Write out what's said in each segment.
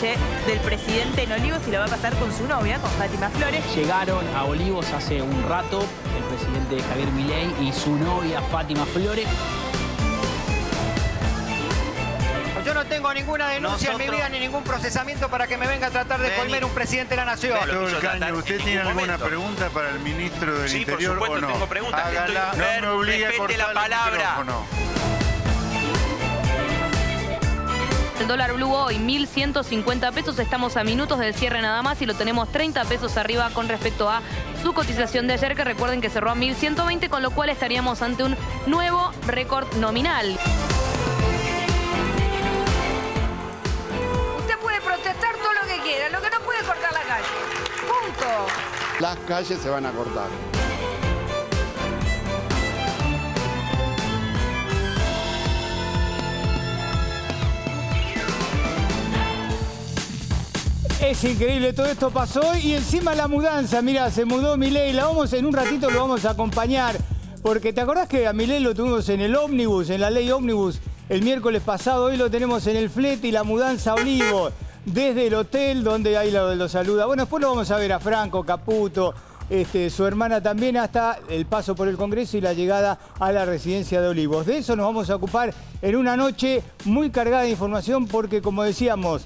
noche del presidente en Olivos y lo va a pasar con su novia, con Fátima Flores. Llegaron a Olivos hace un rato el presidente Javier Milei y su novia Fátima Flores. Yo no tengo ninguna denuncia en mi vida ni ningún procesamiento para que me venga a tratar de colmer un presidente de la nación. Doctor Caño, ¿usted tiene alguna pregunta para el ministro del Interior por supuesto, o no? Tengo preguntas. Hágala, no me obligue a cortar la palabra. El dólar blue hoy, 1.150 pesos. Estamos a minutos del cierre nada más y lo tenemos 30 pesos arriba con respecto a su cotización de ayer, que recuerden que cerró a 1.120, con lo cual estaríamos ante un nuevo récord nominal. Usted puede protestar todo lo que quiera, lo que no puede es cortar la calle. Punto. Las calles se van a cortar. Es increíble, todo esto pasó y encima la mudanza, mira, se mudó Milei, en un ratito lo vamos a acompañar, porque ¿te acordás que a Milei lo tuvimos en el ómnibus, en la ley ómnibus, el miércoles pasado? Hoy lo tenemos en el flete y la mudanza a Olivos, desde el hotel donde ahí lo saluda. Bueno, después lo vamos a ver a Franco, Caputo, su hermana también, hasta el paso por el Congreso y la llegada a la residencia de Olivos. De eso nos vamos a ocupar en una noche muy cargada de información porque, como decíamos,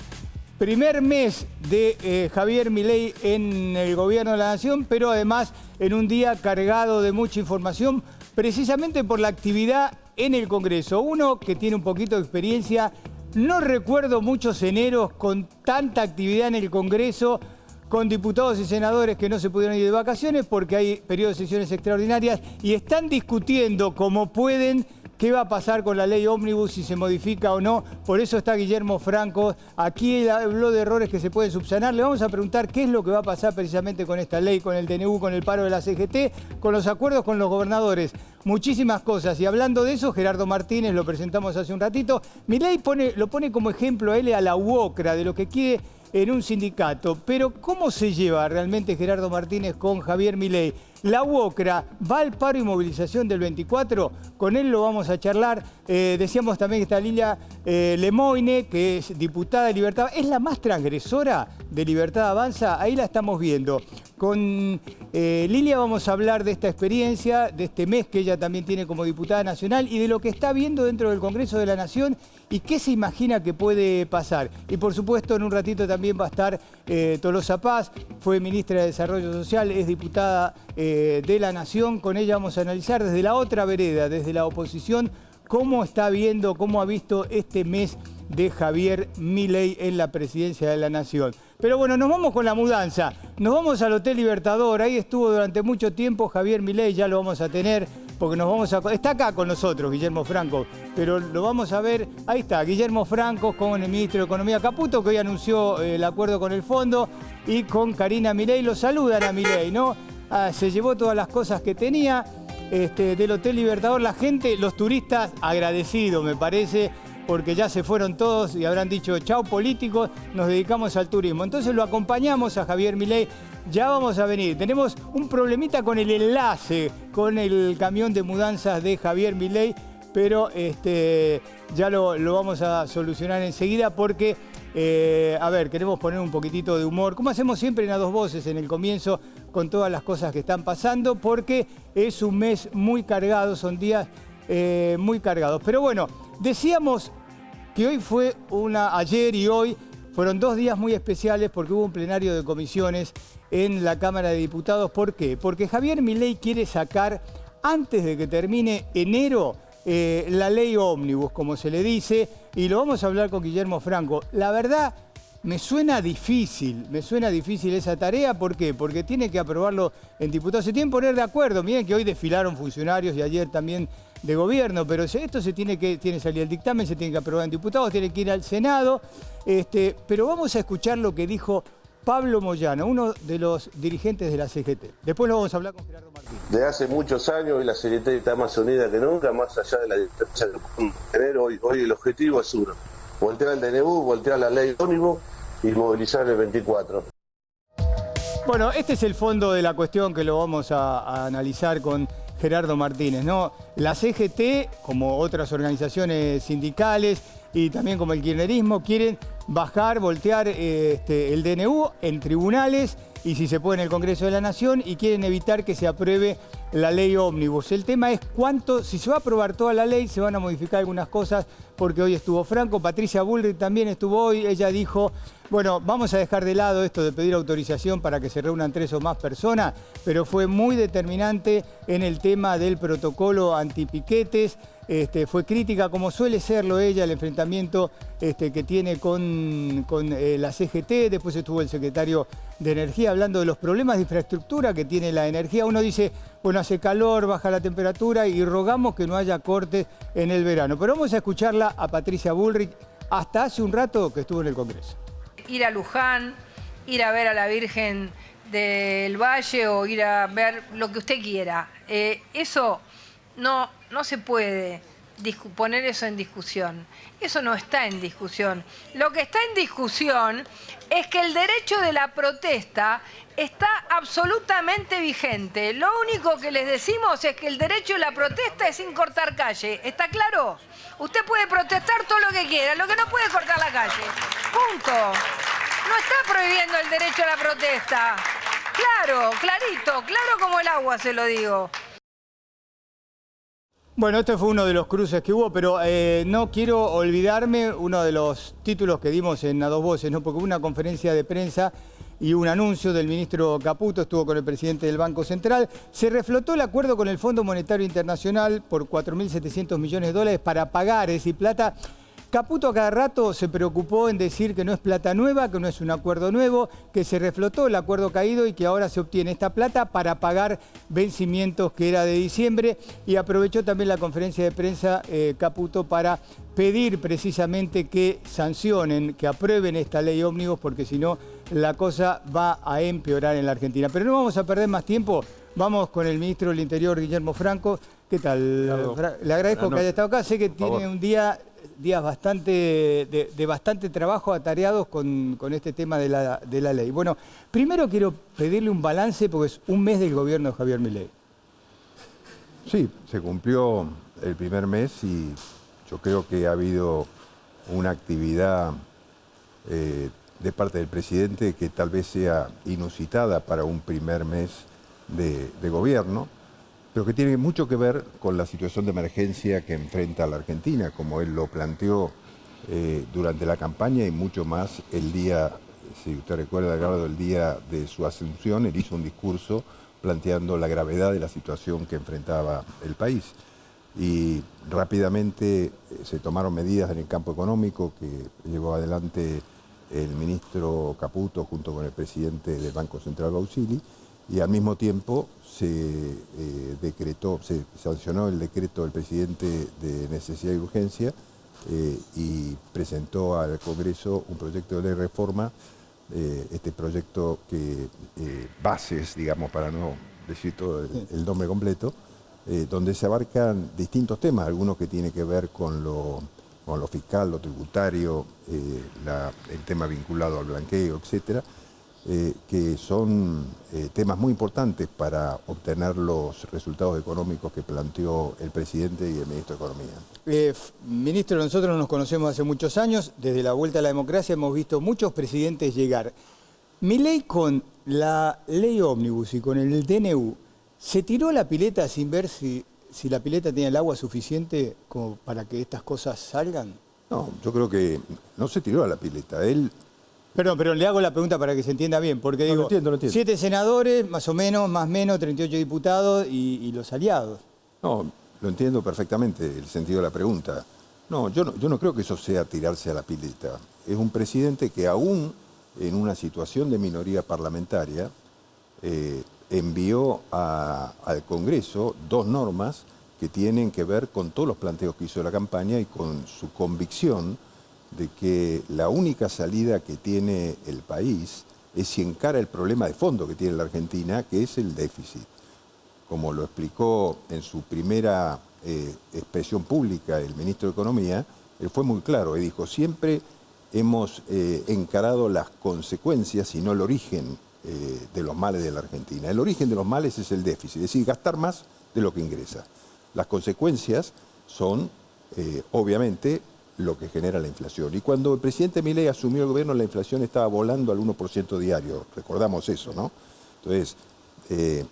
primer mes de Javier Milei en el gobierno de la Nación, pero además en un día cargado de mucha información, precisamente por la actividad en el Congreso. Uno que tiene un poquito de experiencia, no recuerdo muchos eneros con tanta actividad en el Congreso, con diputados y senadores que no se pudieron ir de vacaciones porque hay periodo de sesiones extraordinarias y están discutiendo como pueden qué va a pasar con la ley ómnibus, si se modifica o no. Por eso está Guillermo Franco. Aquí él habló de errores que se pueden subsanar. Le vamos a preguntar qué es lo que va a pasar precisamente con esta ley, con el DNU, con el paro de la CGT, con los acuerdos con los gobernadores. Muchísimas cosas. Y hablando de eso, Gerardo Martínez, lo presentamos hace un ratito. Milei lo pone como ejemplo a él a la UOCRA, de lo que quiere en un sindicato. Pero ¿cómo se lleva realmente Gerardo Martínez con Javier Milei? La UOCRA va al paro y movilización del 24, con él lo vamos a charlar. Decíamos también que está Lilia Lemoine, que es diputada de Libertad, es la más transgresora de Libertad Avanza, ahí la estamos viendo. Con Lilia vamos a hablar de esta experiencia, de este mes que ella también tiene como diputada nacional y de lo que está viendo dentro del Congreso de la Nación y qué se imagina que puede pasar. Y por supuesto en un ratito también va a estar Tolosa Paz, fue ministra de Desarrollo Social, es diputada de la Nación. Con ella vamos a analizar desde la otra vereda, desde la oposición, cómo está viendo, cómo ha visto este mes de Javier Milei en la presidencia de la Nación. Pero bueno, nos vamos con la mudanza. Nos vamos al Hotel Libertador. Ahí estuvo durante mucho tiempo Javier Milei, ya lo vamos a tener, porque nos vamos a... Está acá con nosotros Guillermo Franco, pero lo vamos a ver... Ahí está, Guillermo Franco con el ministro de Economía Caputo, que hoy anunció el acuerdo con el fondo, y con Karina Milei. Lo saludan a Milei, ¿no? Se llevó todas las cosas que tenía del Hotel Libertador. La gente, los turistas, agradecidos, me parece, porque ya se fueron todos y habrán dicho, chao políticos, nos dedicamos al turismo. Entonces lo acompañamos a Javier Milei, ya vamos a venir. Tenemos un problemita con el enlace, con el camión de mudanzas de Javier Milei, pero ya lo vamos a solucionar enseguida porque, a ver, queremos poner un poquitito de humor, como hacemos siempre en A Dos Voces en el comienzo, con todas las cosas que están pasando, porque es un mes muy cargado, son días muy cargados. Pero bueno, decíamos que hoy fue ayer y hoy fueron 2 días muy especiales porque hubo un plenario de comisiones en la Cámara de Diputados. ¿Por qué? Porque Javier Milei quiere sacar, antes de que termine enero, la ley ómnibus, como se le dice, y lo vamos a hablar con Guillermo Franco. La verdad, me suena difícil esa tarea. ¿Por qué? Porque tiene que aprobarlo en diputados. Se tienen que poner de acuerdo. Miren que hoy desfilaron funcionarios y ayer también de gobierno, pero esto tiene que salir el dictamen, se tiene que aprobar en diputados, tiene que ir al Senado. Pero vamos a escuchar lo que dijo Pablo Moyano, uno de los dirigentes de la CGT. Después lo vamos a hablar con Gerardo Martínez. De hace muchos años y la CGT está más unida que nunca, más allá de la distancia que podemos tener. Hoy el objetivo es uno: voltear el DNU, voltear la ley ómnibus y movilizar el 24. Bueno, este es el fondo de la cuestión que lo vamos a analizar con Gerardo Martínez, ¿no? La CGT, como otras organizaciones sindicales y también como el kirchnerismo, quieren bajar, voltear el DNU en tribunales y si se puede en el Congreso de la Nación, y quieren evitar que se apruebe la ley ómnibus. El tema es cuánto, si se va a aprobar toda la ley, se van a modificar algunas cosas, porque hoy estuvo Franco, Patricia Bullrich también estuvo hoy, ella dijo, bueno, vamos a dejar de lado esto de pedir autorización para que se reúnan 3 o más personas, pero fue muy determinante en el tema del protocolo antipiquetes. Fue crítica, como suele serlo ella, el enfrentamiento que tiene con la CGT. Después estuvo el secretario de Energía hablando de los problemas de infraestructura que tiene la energía. Uno dice, bueno, hace calor, baja la temperatura y rogamos que no haya cortes en el verano. Pero vamos a escucharla a Patricia Bullrich hasta hace un rato que estuvo en el Congreso. Ir a Luján, ir a ver a la Virgen del Valle o ir a ver lo que usted quiera. Eso no se puede poner eso en discusión. Eso no está en discusión. Lo que está en discusión es que el derecho de la protesta está absolutamente vigente. Lo único que les decimos es que el derecho de la protesta es sin cortar calle. ¿Está claro? Usted puede protestar todo lo que quiera, lo que no puede es cortar la calle. Punto. No está prohibiendo el derecho a la protesta. Claro, clarito, claro como el agua se lo digo. Bueno, este fue uno de los cruces que hubo, pero no quiero olvidarme uno de los títulos que dimos en A Dos Voces, ¿no? Porque hubo una conferencia de prensa y un anuncio del ministro Caputo, estuvo con el presidente del Banco Central. Se reflotó el acuerdo con el Fondo Monetario Internacional por 4.700 millones de dólares para pagar, es decir, plata. Caputo a cada rato se preocupó en decir que no es plata nueva, que no es un acuerdo nuevo, que se reflotó el acuerdo caído y que ahora se obtiene esta plata para pagar vencimientos que era de diciembre, y aprovechó también la conferencia de prensa Caputo para pedir precisamente que sancionen, que aprueben esta ley ómnibus, porque si no la cosa va a empeorar en la Argentina. Pero no vamos a perder más tiempo, vamos con el ministro del Interior, Guillermo Franco. ¿Qué tal? Le agradezco que haya estado acá, sé que tiene un días de bastante trabajo atareados con este tema de la ley. Bueno, primero quiero pedirle un balance porque es un mes del gobierno de Javier Milei. Sí, se cumplió el primer mes y yo creo que ha habido una actividad de parte del presidente que tal vez sea inusitada para un primer mes de gobierno, pero que tiene mucho que ver con la situación de emergencia que enfrenta la Argentina, como él lo planteó durante la campaña y mucho más el día, si usted recuerda, Edgardo, el día de su asunción, él hizo un discurso planteando la gravedad de la situación que enfrentaba el país. Y rápidamente se tomaron medidas en el campo económico que llevó adelante el ministro Caputo junto con el presidente del Banco Central, Bausili, y al mismo tiempo se sancionó el decreto del presidente de necesidad y urgencia y presentó al Congreso un proyecto de ley de reforma, este proyecto que bases, digamos, para no decir todo el nombre completo, donde se abarcan distintos temas, algunos que tienen que ver con lo fiscal, lo tributario, el tema vinculado al blanqueo, etcétera, que son temas muy importantes para obtener los resultados económicos que planteó el presidente y el ministro de Economía. Ministro, nosotros nos conocemos hace muchos años, desde la vuelta a la democracia hemos visto muchos presidentes llegar. Milei con la ley ómnibus y con el DNU, ¿se tiró la pileta sin ver si la pileta tenía el agua suficiente como para que estas cosas salgan? No, yo creo que no se tiró a la pileta. Él... Pero le hago la pregunta para que se entienda bien, porque digo, lo entiendo. 7 senadores, más o menos, más o menos, 38 diputados y los aliados. No, lo entiendo perfectamente, el sentido de la pregunta. No, yo no creo que eso sea tirarse a la pileta. Es un presidente que aún en una situación de minoría parlamentaria envió al Congreso 2 normas que tienen que ver con todos los planteos que hizo la campaña y con su convicción de que la única salida que tiene el país es si encara el problema de fondo que tiene la Argentina, que es el déficit. Como lo explicó en su primera expresión pública el ministro de Economía, él fue muy claro y dijo, siempre hemos encarado las consecuencias y no el origen de los males de la Argentina. El origen de los males es el déficit, es decir, gastar más de lo que ingresa. Las consecuencias son, obviamente, lo que genera la inflación. Y cuando el presidente Milei asumió el gobierno, la inflación estaba volando al 1% diario. Recordamos eso, ¿no? Entonces,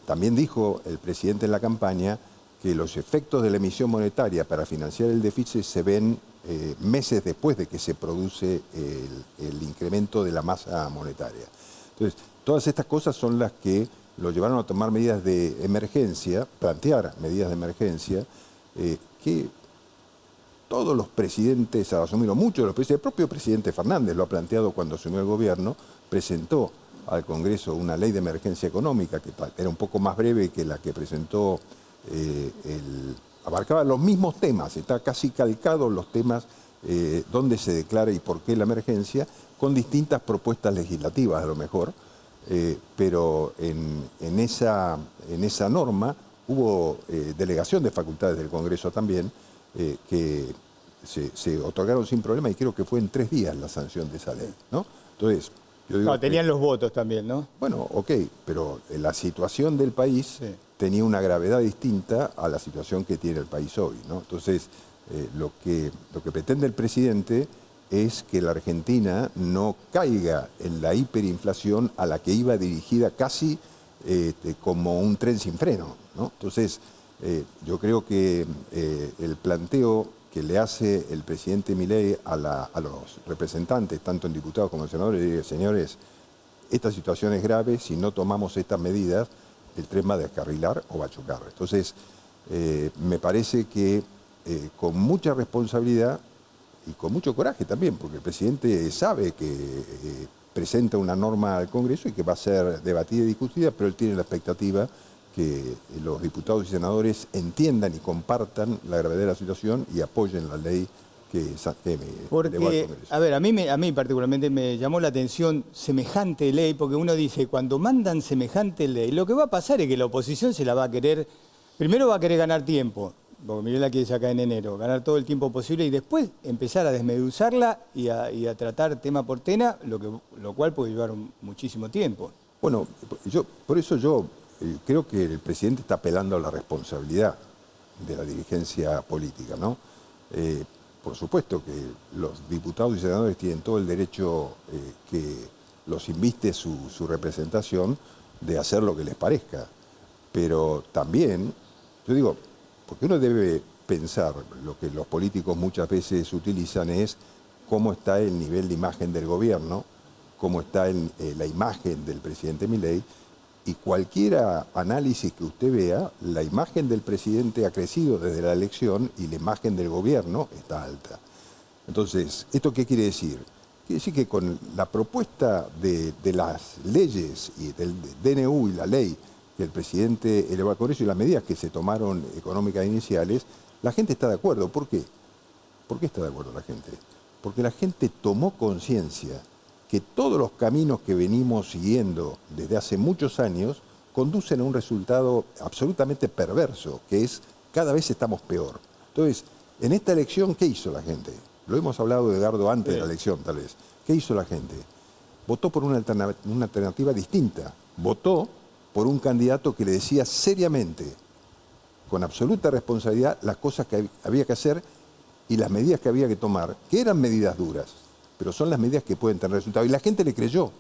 también dijo el presidente en la campaña que los efectos de la emisión monetaria para financiar el déficit se ven meses después de que se produce el incremento de la masa monetaria. Entonces, todas estas cosas son las que lo llevaron a tomar medidas de emergencia, plantear medidas de emergencia, que todos los presidentes al asumirlo, muchos de los presidentes, el propio presidente Fernández lo ha planteado cuando asumió el gobierno, presentó al Congreso una ley de emergencia económica que era un poco más breve que la que presentó, abarcaba los mismos temas, está casi calcado los temas donde se declara y por qué la emergencia, con distintas propuestas legislativas a lo mejor, pero en esa norma hubo delegación de facultades del Congreso también, que se otorgaron sin problema y creo que fue en 3 días la sanción de esa ley, ¿no? Entonces, yo digo tenían los votos también, ¿no? Bueno, ok, pero la situación del país tenía una gravedad distinta a la situación que tiene el país hoy, ¿no? Entonces, lo que pretende el presidente es que la Argentina no caiga en la hiperinflación a la que iba dirigida casi como un tren sin freno, ¿no? Entonces, yo creo que el planteo que le hace el presidente Milei a los representantes, tanto en diputados como en senadores, dice, señores, esta situación es grave, si no tomamos estas medidas, el tren va a descarrilar o va a chocar. Entonces, me parece que con mucha responsabilidad y con mucho coraje también, porque el presidente sabe que presenta una norma al Congreso y que va a ser debatida y discutida, pero él tiene la expectativa que los diputados y senadores entiendan y compartan la gravedad de la situación y apoyen la ley que porque, a ver, a mí particularmente me llamó la atención semejante ley, porque uno dice, cuando mandan semejante ley, lo que va a pasar es que la oposición se la va a querer, primero va a querer ganar tiempo, porque Milei la quiere sacar en enero, ganar todo el tiempo posible y después empezar a desmeduzarla y a tratar tema por tema, lo cual puede llevar muchísimo tiempo. Bueno, por eso yo creo que el presidente está apelando a la responsabilidad de la dirigencia política, ¿no? Por supuesto que los diputados y senadores tienen todo el derecho que los inviste su representación de hacer lo que les parezca, pero también, yo digo, porque uno debe pensar, lo que los políticos muchas veces utilizan es cómo está el nivel de imagen del gobierno, cómo está la imagen del presidente Milei, y cualquier análisis que usted vea, la imagen del presidente ha crecido desde la elección y la imagen del gobierno está alta. Entonces, ¿esto qué quiere decir? Quiere decir que con la propuesta de las leyes y del DNU y la ley que el presidente elevó al Congreso y las medidas que se tomaron económicas iniciales, la gente está de acuerdo. ¿Por qué? ¿Por qué está de acuerdo la gente? Porque la gente tomó conciencia que todos los caminos que venimos siguiendo desde hace muchos años conducen a un resultado absolutamente perverso, que es cada vez estamos peor. Entonces, en esta elección, ¿qué hizo la gente? Lo hemos hablado, Edgardo, antes de la elección, tal vez. ¿Qué hizo la gente? Votó por una alternativa distinta. Votó por un candidato que le decía seriamente, con absoluta responsabilidad, las cosas que había que hacer y las medidas que había que tomar, que eran medidas duras, pero son las medidas que pueden tener resultados. Y la gente le creyó.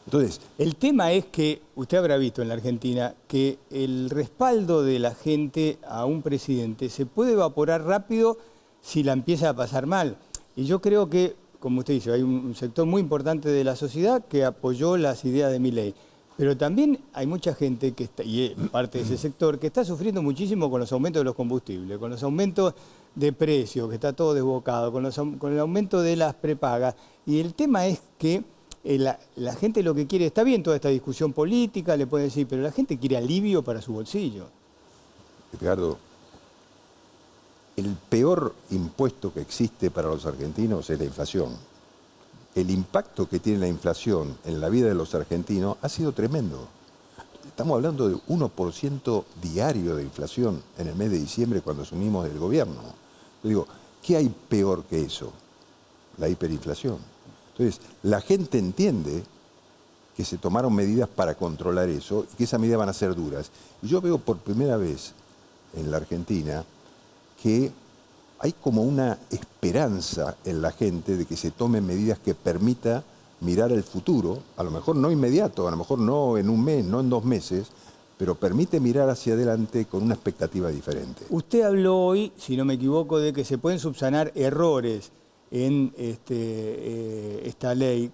Entonces, el tema es que usted habrá visto en la Argentina que el respaldo de la gente a un presidente se puede evaporar rápido si la empieza a pasar mal. Y yo creo que, como usted dice, hay un sector muy importante de la sociedad que apoyó las ideas de Milei. Pero también hay mucha gente que está, y parte de ese sector, que está sufriendo muchísimo con los aumentos de los combustibles, con los aumentos de precios, que está todo desbocado, con el aumento de las prepagas. Y el tema es que la gente lo que quiere, está bien toda esta discusión política, le pueden decir, pero la gente quiere alivio para su bolsillo. Edgardo, el peor impuesto que existe para los argentinos es la inflación. El impacto que tiene la inflación en la vida de los argentinos ha sido tremendo. Estamos hablando de 1% diario de inflación en el mes de diciembre cuando asumimos el gobierno. Yo digo, ¿qué hay peor que eso? La hiperinflación. Entonces, la gente entiende que se tomaron medidas para controlar eso y que esas medidas van a ser duras. Y yo veo por primera vez en la Argentina que hay como una esperanza en la gente de que se tomen medidas que permita mirar el futuro, a lo mejor no inmediato, a lo mejor no en un mes, no en 2 meses, pero permite mirar hacia adelante con una expectativa diferente. Usted habló hoy, si no me equivoco, de que se pueden subsanar errores en esta ley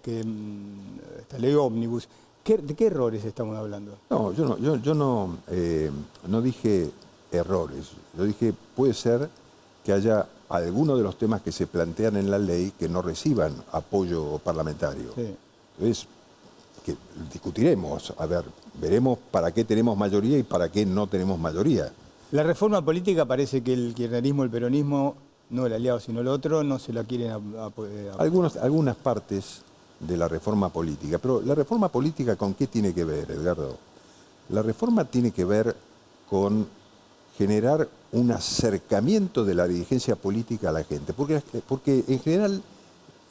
ómnibus. ¿De qué errores estamos hablando? No, yo no dije errores. Yo dije, puede ser que haya algunos de los temas que se plantean en la ley que no reciban apoyo parlamentario. Sí. Entonces, que discutiremos, a ver, veremos para qué tenemos mayoría y para qué no tenemos mayoría. La reforma política parece que el kirchnerismo, el peronismo, no el aliado sino el otro, no se la quieren apoyar. Algunas partes de la reforma política, pero la reforma política ¿con qué tiene que ver, Edgardo? La reforma tiene que ver con generar un acercamiento de la dirigencia política a la gente, porque en general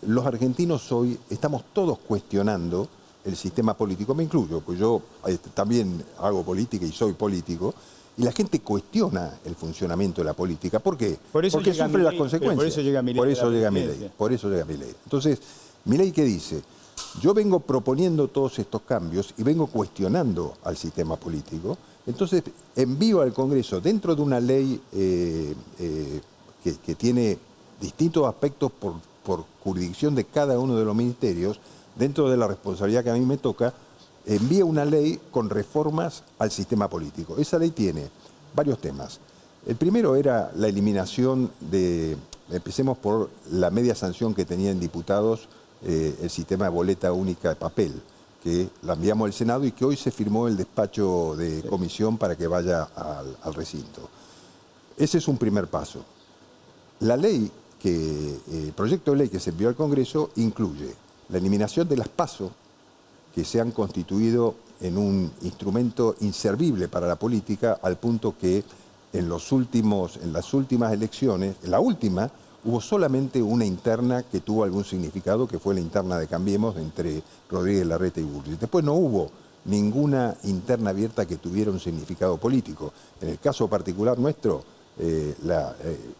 los argentinos hoy estamos todos cuestionando el sistema político, me incluyo, pues yo también hago política y soy político, y la gente cuestiona el funcionamiento de la política. ¿Por qué? Porque sufre las consecuencias. Por eso llega Milei. Por eso llega Milei. Entonces, Milei, ¿qué dice? Yo vengo proponiendo todos estos cambios y vengo cuestionando al sistema político. Entonces, envío al Congreso, dentro de una ley que tiene distintos aspectos por jurisdicción de cada uno de los ministerios, dentro de la responsabilidad que a mí me toca, envía una ley con reformas al sistema político. Esa ley tiene varios temas. El primero era la eliminación empecemos por la media sanción que tenía en diputados el sistema de boleta única de papel, que la enviamos al Senado y que hoy se firmó el despacho de comisión para que vaya al recinto. Ese es un primer paso. La ley el proyecto de ley que se envió al Congreso incluye la eliminación de las PASO, que se han constituido en un instrumento inservible para la política, al punto que en las últimas elecciones, en la última, hubo solamente una interna que tuvo algún significado, que fue la interna de Cambiemos entre Rodríguez Larreta y Bullrich. Después no hubo ninguna interna abierta que tuviera un significado político. En el caso particular nuestro,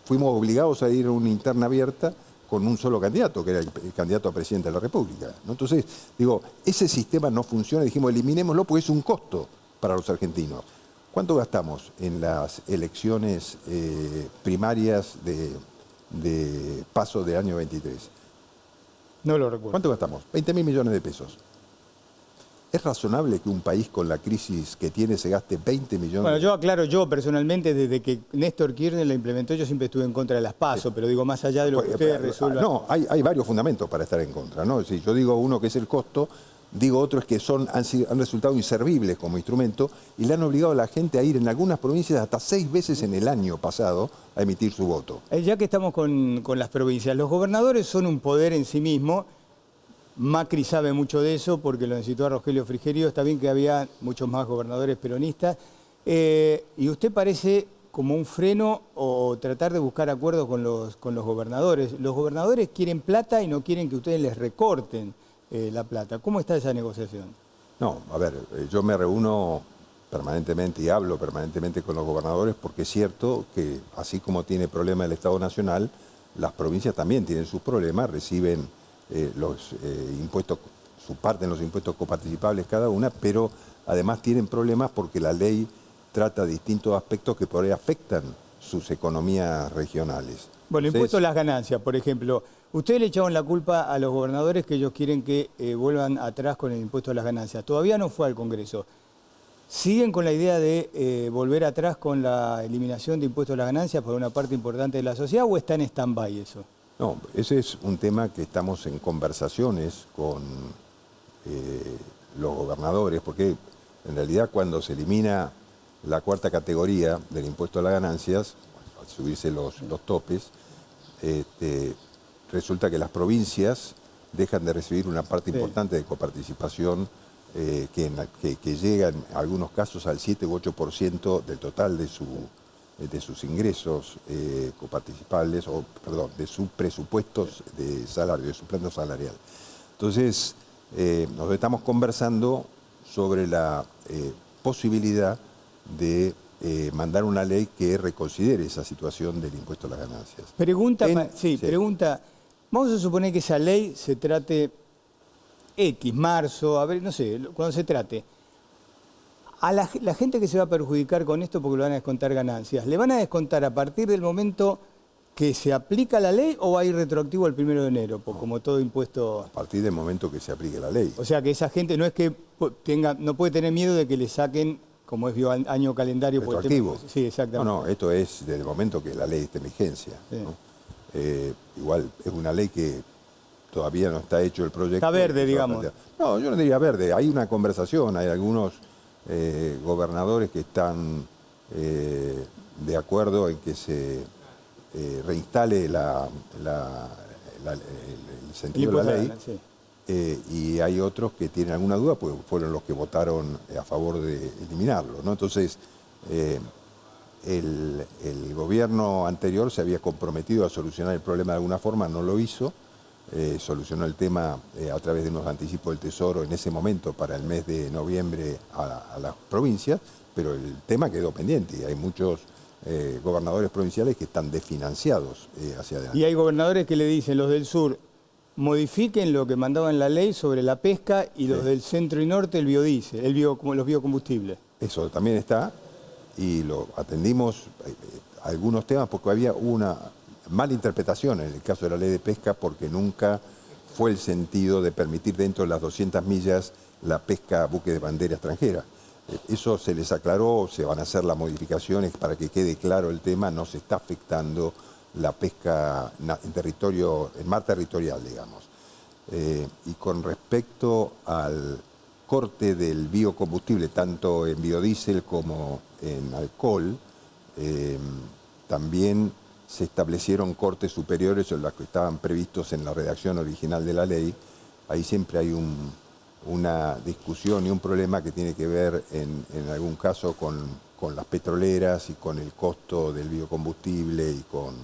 fuimos obligados a ir a una interna abierta con un solo candidato, que era el candidato a presidente de la República, ¿no? Entonces, digo, ese sistema no funciona, dijimos, eliminémoslo porque es un costo para los argentinos. ¿Cuánto gastamos en las elecciones primarias de paso del año 23? No lo recuerdo. ¿Cuánto gastamos? 20.000 millones de pesos. ¿Es razonable que un país con la crisis que tiene se gaste 20 millones? Bueno, yo aclaro, yo personalmente, desde que Néstor Kirchner la implementó, yo siempre estuve en contra de las PASO, pero digo, más allá de lo que ustedes resuelvan. No, hay varios fundamentos para estar en contra, ¿no? Si yo digo uno que es el costo, digo otro es que han resultado inservibles como instrumento y le han obligado a la gente a ir en algunas provincias hasta 6 veces en el año pasado a emitir su voto. Ya que estamos con las provincias, los gobernadores son un poder en sí mismo. Macri sabe mucho de eso porque lo necesitó a Rogelio Frigerio. Está bien que había muchos más gobernadores peronistas. Y usted parece como un freno o tratar de buscar acuerdos con los gobernadores. Los gobernadores quieren plata y no quieren que ustedes les recorten la plata. ¿Cómo está esa negociación? No, a ver, yo me reúno permanentemente y hablo permanentemente con los gobernadores porque es cierto que así como tiene problema el Estado Nacional, las provincias también tienen sus problemas, reciben los impuestos, su parte en los impuestos coparticipables cada una, pero además tienen problemas porque la ley trata distintos aspectos que por ahí afectan sus economías regionales. Bueno, el impuesto a las ganancias, por ejemplo. Ustedes le echaron la culpa a los gobernadores que ellos quieren que vuelvan atrás con el impuesto a las ganancias. Todavía no fue al Congreso. ¿Siguen con la idea de volver atrás con la eliminación de impuestos a las ganancias por una parte importante de la sociedad o está en stand-by eso? No, ese es un tema que estamos en conversaciones con los gobernadores, porque en realidad cuando se elimina la cuarta categoría del impuesto a las ganancias, al subirse los topes, resulta que las provincias dejan de recibir una parte importante de coparticipación que llega en algunos casos al 7 u 8% del total de sus ingresos coparticipables, de sus presupuestos de salario, de su plan salarial. Entonces, nos estamos conversando sobre la posibilidad de mandar una ley que reconsidere esa situación del impuesto a las ganancias. Pregunta, pregunta. Vamos a suponer que esa ley se trate marzo, a ver, no sé, cuando se trate. A la gente que se va a perjudicar con esto porque le van a descontar ganancias, ¿le van a descontar a partir del momento que se aplica la ley o va a ir retroactivo al 1 de enero? Pues como todo impuesto... A partir del momento que se aplique la ley. O sea que esa gente no es que no puede tener miedo de que le saquen, como es año calendario... Retroactivo. Sí, exactamente. No, esto es desde el momento que la ley esté en vigencia. Sí. ¿No? Igual es una ley que todavía no está hecho el proyecto. Está verde, digamos. No, yo no diría verde. Hay una conversación, hay algunos gobernadores que están de acuerdo en que se reinstale el sentido de la ley. Sí. Y hay otros que tienen alguna duda, pues fueron los que votaron a favor de eliminarlo, ¿no? Entonces, el gobierno anterior se había comprometido a solucionar el problema de alguna forma, no lo hizo, solucionó el tema a través de unos anticipos del Tesoro en ese momento para el mes de noviembre a las provincias, pero el tema quedó pendiente y hay muchos gobernadores provinciales que están desfinanciados hacia adelante. Y hay gobernadores que le dicen, los del sur, modifiquen lo que mandaban la ley sobre la pesca y los del centro y norte el biodiesel, los biocombustibles. Eso también está y lo atendimos algunos temas porque había una mala interpretación en el caso de la ley de pesca porque nunca fue el sentido de permitir dentro de las 200 millas la pesca a buque de bandera extranjera. Eso se les aclaró, se van a hacer las modificaciones para que quede claro el tema, no se está afectando la pesca en mar territorial, digamos. Y con respecto al corte del biocombustible, tanto en biodiesel como en alcohol, también se establecieron cortes superiores a los que estaban previstos en la redacción original de la ley. Ahí siempre hay una discusión y un problema que tiene que ver en algún caso con las petroleras y con el costo del biocombustible y con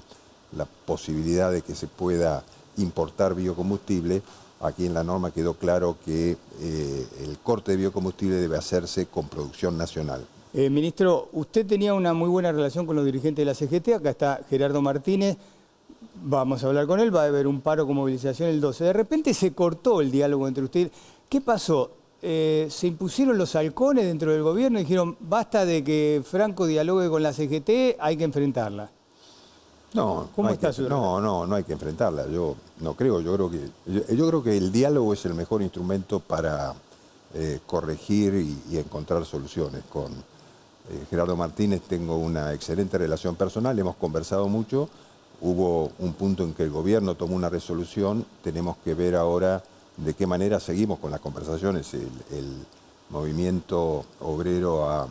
la posibilidad de que se pueda importar biocombustible. Aquí en la norma quedó claro que el corte de biocombustible debe hacerse con producción nacional. Ministro, usted tenía una muy buena relación con los dirigentes de la CGT, acá está Gerardo Martínez, vamos a hablar con él, va a haber un paro con movilización el 12. De repente se cortó el diálogo entre ustedes. ¿Qué pasó? ¿Se impusieron los halcones dentro del gobierno y dijeron, basta de que Franco dialogue con la CGT, hay que enfrentarla? No, ¿Cómo no está su no hay que enfrentarla. Yo no creo, yo creo que el diálogo es el mejor instrumento para corregir y encontrar soluciones. Con Gerardo Martínez tengo una excelente relación personal, hemos conversado mucho, hubo un punto en que el gobierno tomó una resolución, tenemos que ver ahora de qué manera seguimos con las conversaciones. El movimiento obrero ha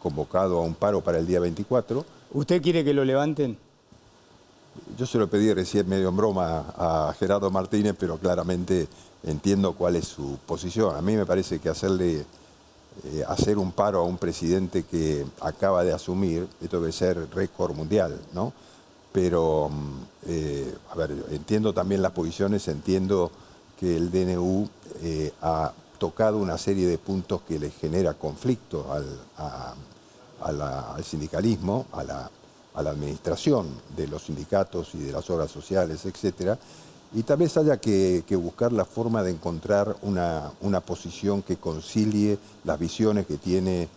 convocado a un paro para el día 24. ¿Usted quiere que lo levanten? Yo se lo pedí recién medio en broma a Gerardo Martínez, pero claramente entiendo cuál es su posición. A mí me parece que hacer un paro a un presidente que acaba de asumir, esto debe ser récord mundial, ¿no? Pero, a ver, entiendo también las posiciones, entiendo que el DNU ha tocado una serie de puntos que le genera conflicto al sindicalismo, a la administración de los sindicatos y de las obras sociales, etcétera, y tal vez haya que buscar la forma de encontrar una posición que concilie las visiones que tiene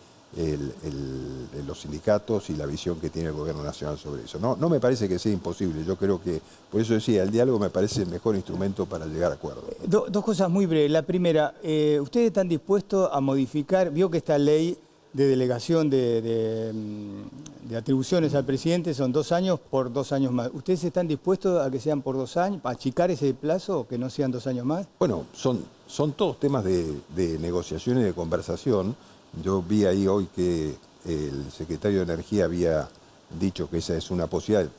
los sindicatos y la visión que tiene el gobierno nacional sobre eso. No me parece que sea imposible, yo creo que, por eso decía, el diálogo me parece el mejor instrumento para llegar a acuerdos. Dos cosas muy breves. La primera, ¿ustedes están dispuestos a modificar, vio que esta ley de delegación de atribuciones al presidente son 2 años por 2 años más? ¿Ustedes están dispuestos a que sean por 2 años, a achicar ese plazo o que no sean 2 años más? Bueno, son todos temas de negociación y de conversación. Yo vi ahí hoy que el secretario de Energía había dicho que esa es una posibilidad.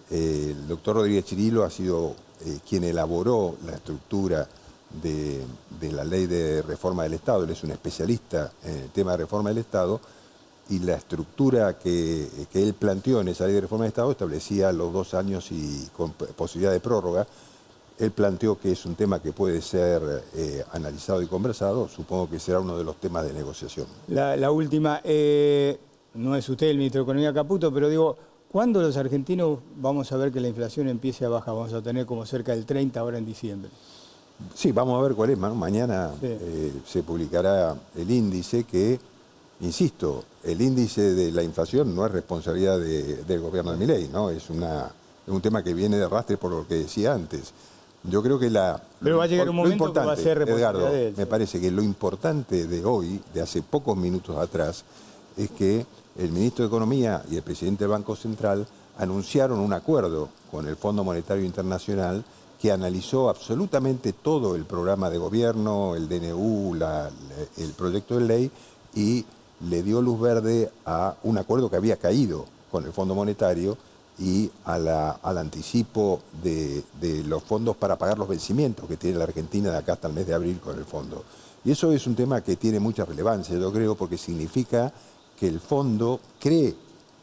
El doctor Rodríguez Chirilo ha sido quien elaboró la estructura de la ley de reforma del Estado. Él es un especialista en el tema de reforma del Estado y la estructura que él planteó en esa ley de reforma del Estado establecía los 2 años y con posibilidad de prórroga. Él planteó que es un tema que puede ser analizado y conversado. Supongo que será uno de los temas de negociación. La última, no es usted el ministro de Economía Caputo, pero digo, ¿cuándo los argentinos vamos a ver que la inflación empiece a bajar? Vamos a tener como cerca del 30 ahora en diciembre. Sí, vamos a ver cuál es, ¿no? Mañana se publicará el índice que, insisto, el índice de la inflación no es responsabilidad del gobierno de Milei, ¿no? Es un tema que viene de arrastre por lo que decía antes. Yo creo que pero va a llegar un momento que va a ser responsabilidad Edgardo, de él. me parece que lo importante de hoy, de hace pocos minutos atrás, es que el ministro de Economía y el presidente del Banco Central anunciaron un acuerdo con el Fondo Monetario Internacional que analizó absolutamente todo el programa de gobierno, el DNU, el proyecto de ley, y le dio luz verde a un acuerdo que había caído con el Fondo Monetario y al anticipo de los fondos para pagar los vencimientos que tiene la Argentina de acá hasta el mes de abril con el fondo. Y eso es un tema que tiene mucha relevancia, yo creo, porque significa que el fondo cree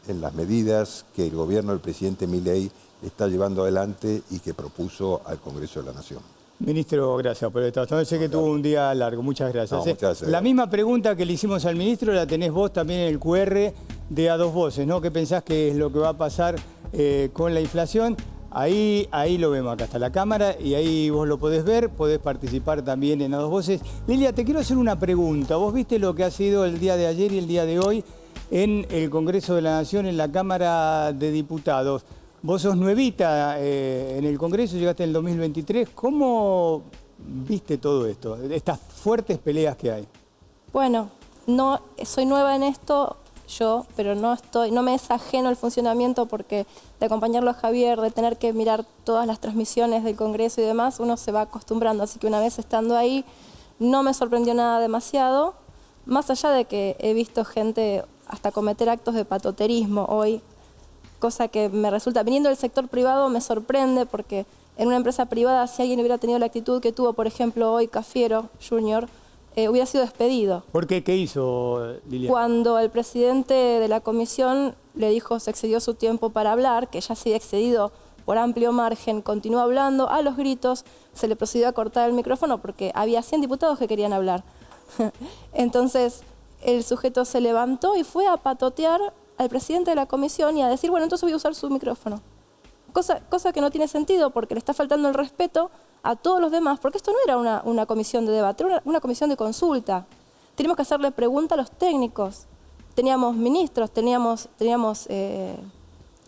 en las medidas que el gobierno del presidente Milei está llevando adelante y que propuso al Congreso de la Nación. Ministro, gracias por esta. Sé que tuvo un día largo, muchas gracias. No, muchas gracias. La misma pregunta que le hicimos al ministro la tenés vos también en el QR de A Dos Voces, ¿no? ¿Qué pensás que es lo que va a pasar con la inflación? Ahí lo vemos, acá está la cámara y ahí vos lo podés ver, podés participar también en A Dos Voces. Lilia, te quiero hacer una pregunta. Vos viste lo que ha sido el día de ayer y el día de hoy en el Congreso de la Nación, en la Cámara de Diputados. Vos sos nuevita en el Congreso, llegaste en el 2023. ¿Cómo viste todo esto, estas fuertes peleas que hay? Bueno, no soy nueva en esto yo, pero no me es ajeno el funcionamiento porque de acompañarlo a Javier, de tener que mirar todas las transmisiones del Congreso y demás, uno se va acostumbrando. Así que una vez estando ahí, no me sorprendió nada demasiado, más allá de que he visto gente hasta cometer actos de patoterismo hoy, cosa que me resulta, viniendo del sector privado, me sorprende porque en una empresa privada, si alguien hubiera tenido la actitud que tuvo, por ejemplo, hoy Cafiero Jr., hubiera sido despedido. ¿Por qué? ¿Qué hizo, Lilia? Cuando el presidente de la comisión le dijo se excedió su tiempo para hablar, que ya se había excedido por amplio margen, continuó hablando a los gritos, se le procedió a cortar el micrófono porque había 100 diputados que querían hablar. Entonces, el sujeto se levantó y fue a patotear al presidente de la comisión y a decir, bueno, entonces voy a usar su micrófono. Cosa que no tiene sentido porque le está faltando el respeto a todos los demás, porque esto no era una comisión de debate, era una comisión de consulta. Teníamos que hacerle preguntas a los técnicos. Teníamos ministros, teníamos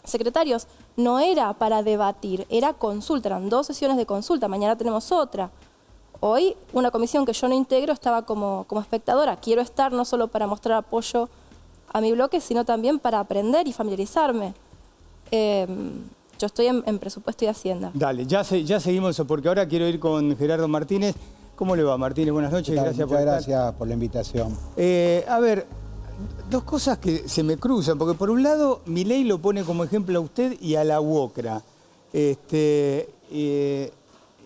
secretarios. No era para debatir, era consulta, eran 2 sesiones de consulta, mañana tenemos otra. Hoy, una comisión que yo no integro estaba como espectadora. Quiero estar no solo para mostrar apoyo a mi bloque, sino también para aprender y familiarizarme. Yo estoy en presupuesto y hacienda. Dale, ya seguimos, porque ahora quiero ir con Gerardo Martínez. ¿Cómo le va, Martínez? Buenas noches, gracias por estar. Muchas gracias por la invitación. A ver, dos cosas que se me cruzan, porque por un lado, Milei lo pone como ejemplo a usted y a la UOCRA.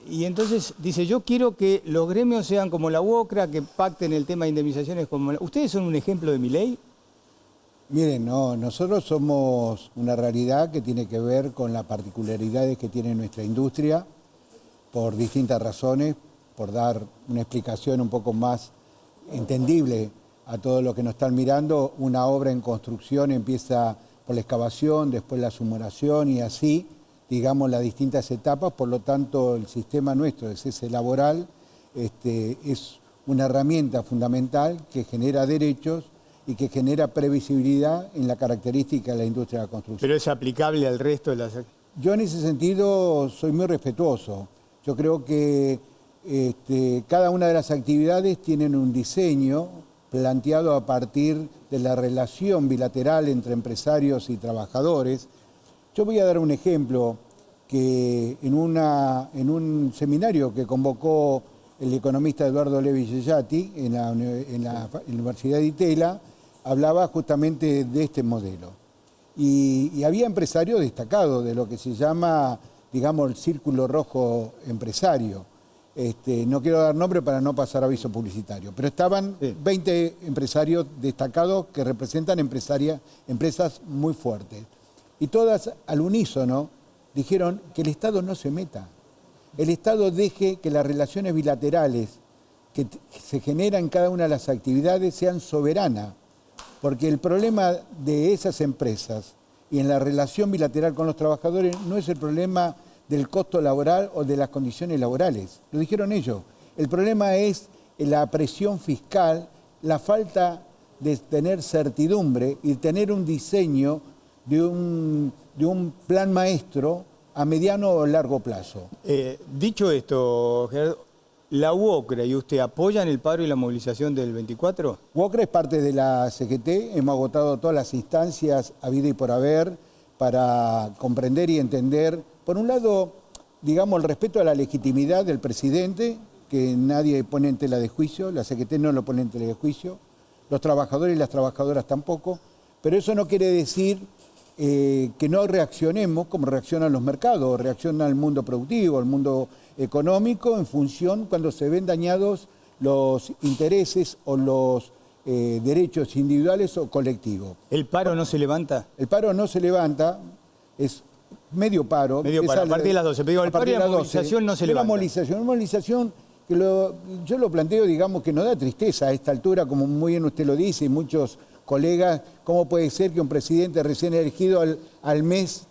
Y entonces dice, yo quiero que los gremios sean como la UOCRA, que pacten el tema de indemnizaciones como... ¿Ustedes son un ejemplo de Milei? Miren, no, nosotros somos una realidad que tiene que ver con las particularidades que tiene nuestra industria, por distintas razones, por dar una explicación un poco más entendible a todos los que nos están mirando. Una obra en construcción empieza por la excavación, después la sumoración y así, digamos, las distintas etapas. Por lo tanto, el sistema nuestro de cese laboral es una herramienta fundamental que genera derechos y que genera previsibilidad en la característica de la industria de la construcción. ¿Pero es aplicable al resto de las...? Yo en ese sentido soy muy respetuoso. Yo creo que cada una de las actividades tienen un diseño planteado a partir de la relación bilateral entre empresarios y trabajadores. Yo voy a dar un ejemplo que en un seminario que convocó el economista Eduardo Levi Yeyati en la Universidad de Itela, hablaba justamente de este modelo. Y había empresarios destacados de lo que se llama, digamos, el círculo rojo empresario. No quiero dar nombre para no pasar aviso publicitario, pero estaban 20 empresarios destacados que representan empresas muy fuertes. Y todas al unísono dijeron que el Estado no se meta. el Estado deje que las relaciones bilaterales que se generan en cada una de las actividades sean soberanas. Porque el problema de esas empresas y en la relación bilateral con los trabajadores no es el problema del costo laboral o de las condiciones laborales. Lo dijeron ellos. El problema es la presión fiscal, la falta de tener certidumbre y tener un diseño de un plan maestro a mediano o largo plazo. Dicho esto, Gerardo, ¿la UOCRA y usted apoyan el paro y la movilización del 24? UOCRA es parte de la CGT, hemos agotado todas las instancias habidas y por haber para comprender y entender, por un lado, digamos, el respeto a la legitimidad del presidente, que nadie pone en tela de juicio, la CGT no lo pone en tela de juicio, los trabajadores y las trabajadoras tampoco, pero eso no quiere decir que no reaccionemos como reaccionan los mercados, reacciona el mundo productivo, el mundo económico, en función cuando se ven dañados los intereses o los derechos individuales o colectivos. ¿El paro no se levanta? El paro no se levanta, es medio paro. Medio paro, a partir de las 12. Pero digo, el paro y la movilización no se levanta. Una movilización que yo lo planteo, digamos, que no da tristeza a esta altura, como muy bien usted lo dice, y muchos colegas, ¿cómo puede ser que un presidente recién elegido al mes,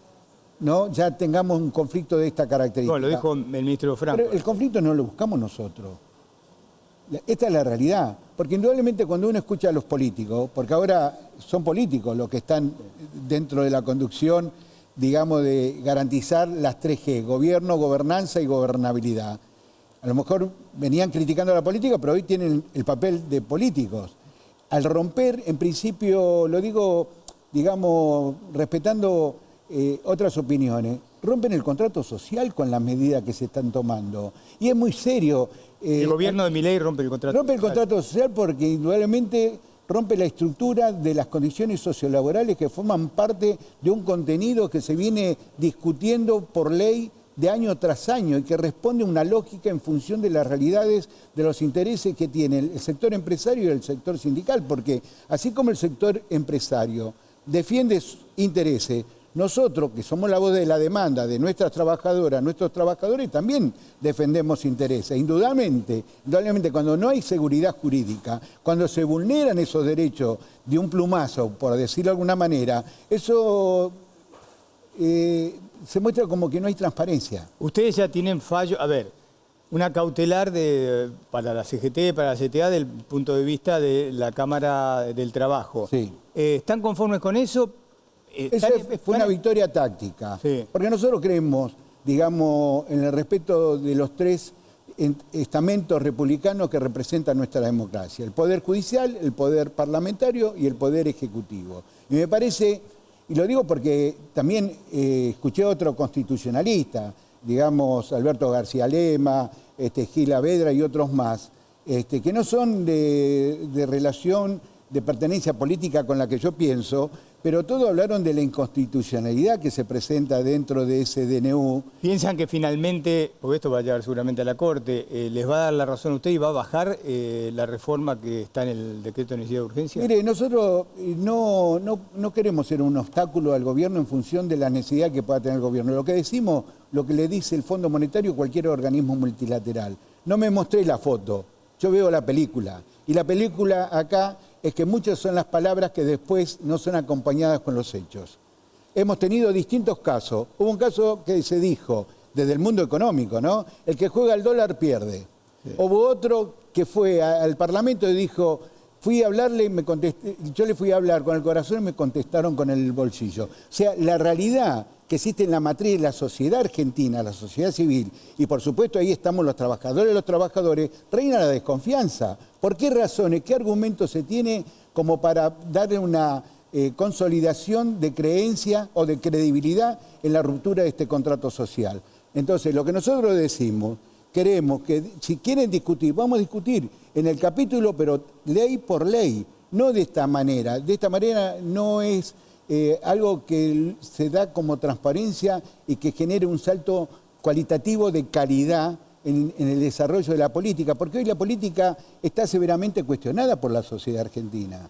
¿no?, ya tengamos un conflicto de esta característica? No, lo dijo el ministro Franco. Pero el conflicto no lo buscamos nosotros. Esta es la realidad. Porque indudablemente cuando uno escucha a los políticos, porque ahora son políticos los que están dentro de la conducción, digamos, de garantizar las 3G, gobierno, gobernanza y gobernabilidad. A lo mejor venían criticando a la política, pero hoy tienen el papel de políticos. Al romper, en principio, lo digo, digamos, respetando otras opiniones, rompen el contrato social con las medidas que se están tomando. Y es muy serio. El gobierno de Milei rompe el contrato social. Rompe el contrato social porque indudablemente rompe la estructura de las condiciones sociolaborales que forman parte de un contenido que se viene discutiendo por ley de año tras año y que responde a una lógica en función de las realidades, de los intereses que tiene el sector empresario y el sector sindical, porque así como el sector empresario defiende sus intereses, nosotros, que somos la voz de la demanda de nuestras trabajadoras, nuestros trabajadores, también defendemos intereses. Indudablemente, cuando no hay seguridad jurídica, cuando se vulneran esos derechos de un plumazo, por decirlo de alguna manera, eso se muestra como que no hay transparencia. Ustedes ya tienen fallo, a ver, una cautelar para la CGT, para la CTA, del punto de vista de la Cámara del Trabajo. Sí. ¿Están conformes con eso? Eso fue una victoria táctica, sí. Porque nosotros creemos, digamos, en el respeto de los 3 estamentos republicanos que representan nuestra democracia: el Poder Judicial, el Poder Parlamentario y el Poder Ejecutivo. Y me parece, y lo digo porque también escuché a otro constitucionalista, digamos, Alberto García Lema, Gil Avedra y otros más, que no son de relación de pertenencia política con la que yo pienso, pero todos hablaron de la inconstitucionalidad que se presenta dentro de ese DNU. ¿Piensan que finalmente, porque esto va a llegar seguramente a la Corte, les va a dar la razón a usted y va a bajar la reforma que está en el decreto de necesidad de urgencia? Mire, nosotros no queremos ser un obstáculo al gobierno en función de la necesidad que pueda tener el gobierno. Lo que decimos, lo que le dice el Fondo Monetario, cualquier organismo multilateral. No me mostré la foto, yo veo la película. Y la película acá es que muchas son las palabras que después no son acompañadas con los hechos. Hemos tenido distintos casos. Hubo un caso que se dijo desde el mundo económico, ¿no? El que juega al dólar pierde. Sí. Hubo otro que fue al Parlamento y dijo, fui a hablarle y yo le fui a hablar con el corazón y me contestaron con el bolsillo. O sea, la realidad que existe en la matriz de la sociedad argentina, la sociedad civil, y por supuesto ahí estamos los trabajadores, reina la desconfianza. ¿Por qué razones, qué argumentos se tiene como para darle una consolidación de creencia o de credibilidad en la ruptura de este contrato social? Entonces, lo que nosotros decimos, queremos que si quieren discutir, vamos a discutir en el capítulo, pero ley por ley, no de esta manera. De esta manera no es algo que se da como transparencia y que genere un salto cualitativo de calidad en el desarrollo de la política, porque hoy la política está severamente cuestionada por la sociedad argentina.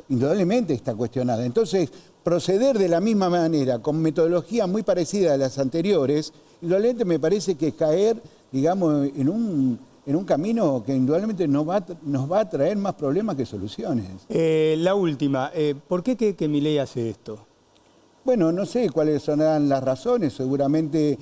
Indudablemente está cuestionada. Entonces, proceder de la misma manera, con metodología muy parecida a las anteriores, Indudablemente me parece que caer, digamos, en un camino que indudablemente nos va a traer más problemas que soluciones. La última, ¿por qué que Milei hace esto? Bueno, no sé cuáles serán las razones, seguramente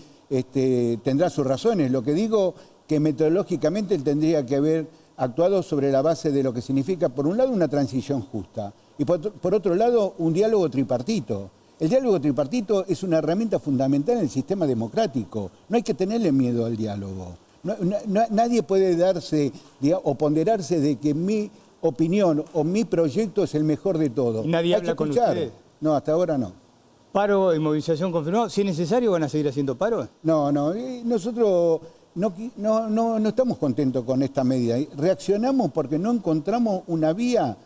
tendrá sus razones. Lo que digo que metodológicamente él tendría que haber actuado sobre la base de lo que significa, por un lado, una transición justa y por otro lado, un diálogo tripartito. El diálogo tripartito es una herramienta fundamental en el sistema democrático. No hay que tenerle miedo al diálogo. Nadie puede darse o ponderarse de que mi opinión o mi proyecto es el mejor de todos. ¿Nadie habla con usted? No, hasta ahora no. ¿Paro y movilización confirmado? Si es necesario, ¿van a seguir haciendo paro? No, nosotros no estamos contentos con esta medida. Reaccionamos porque no encontramos una vía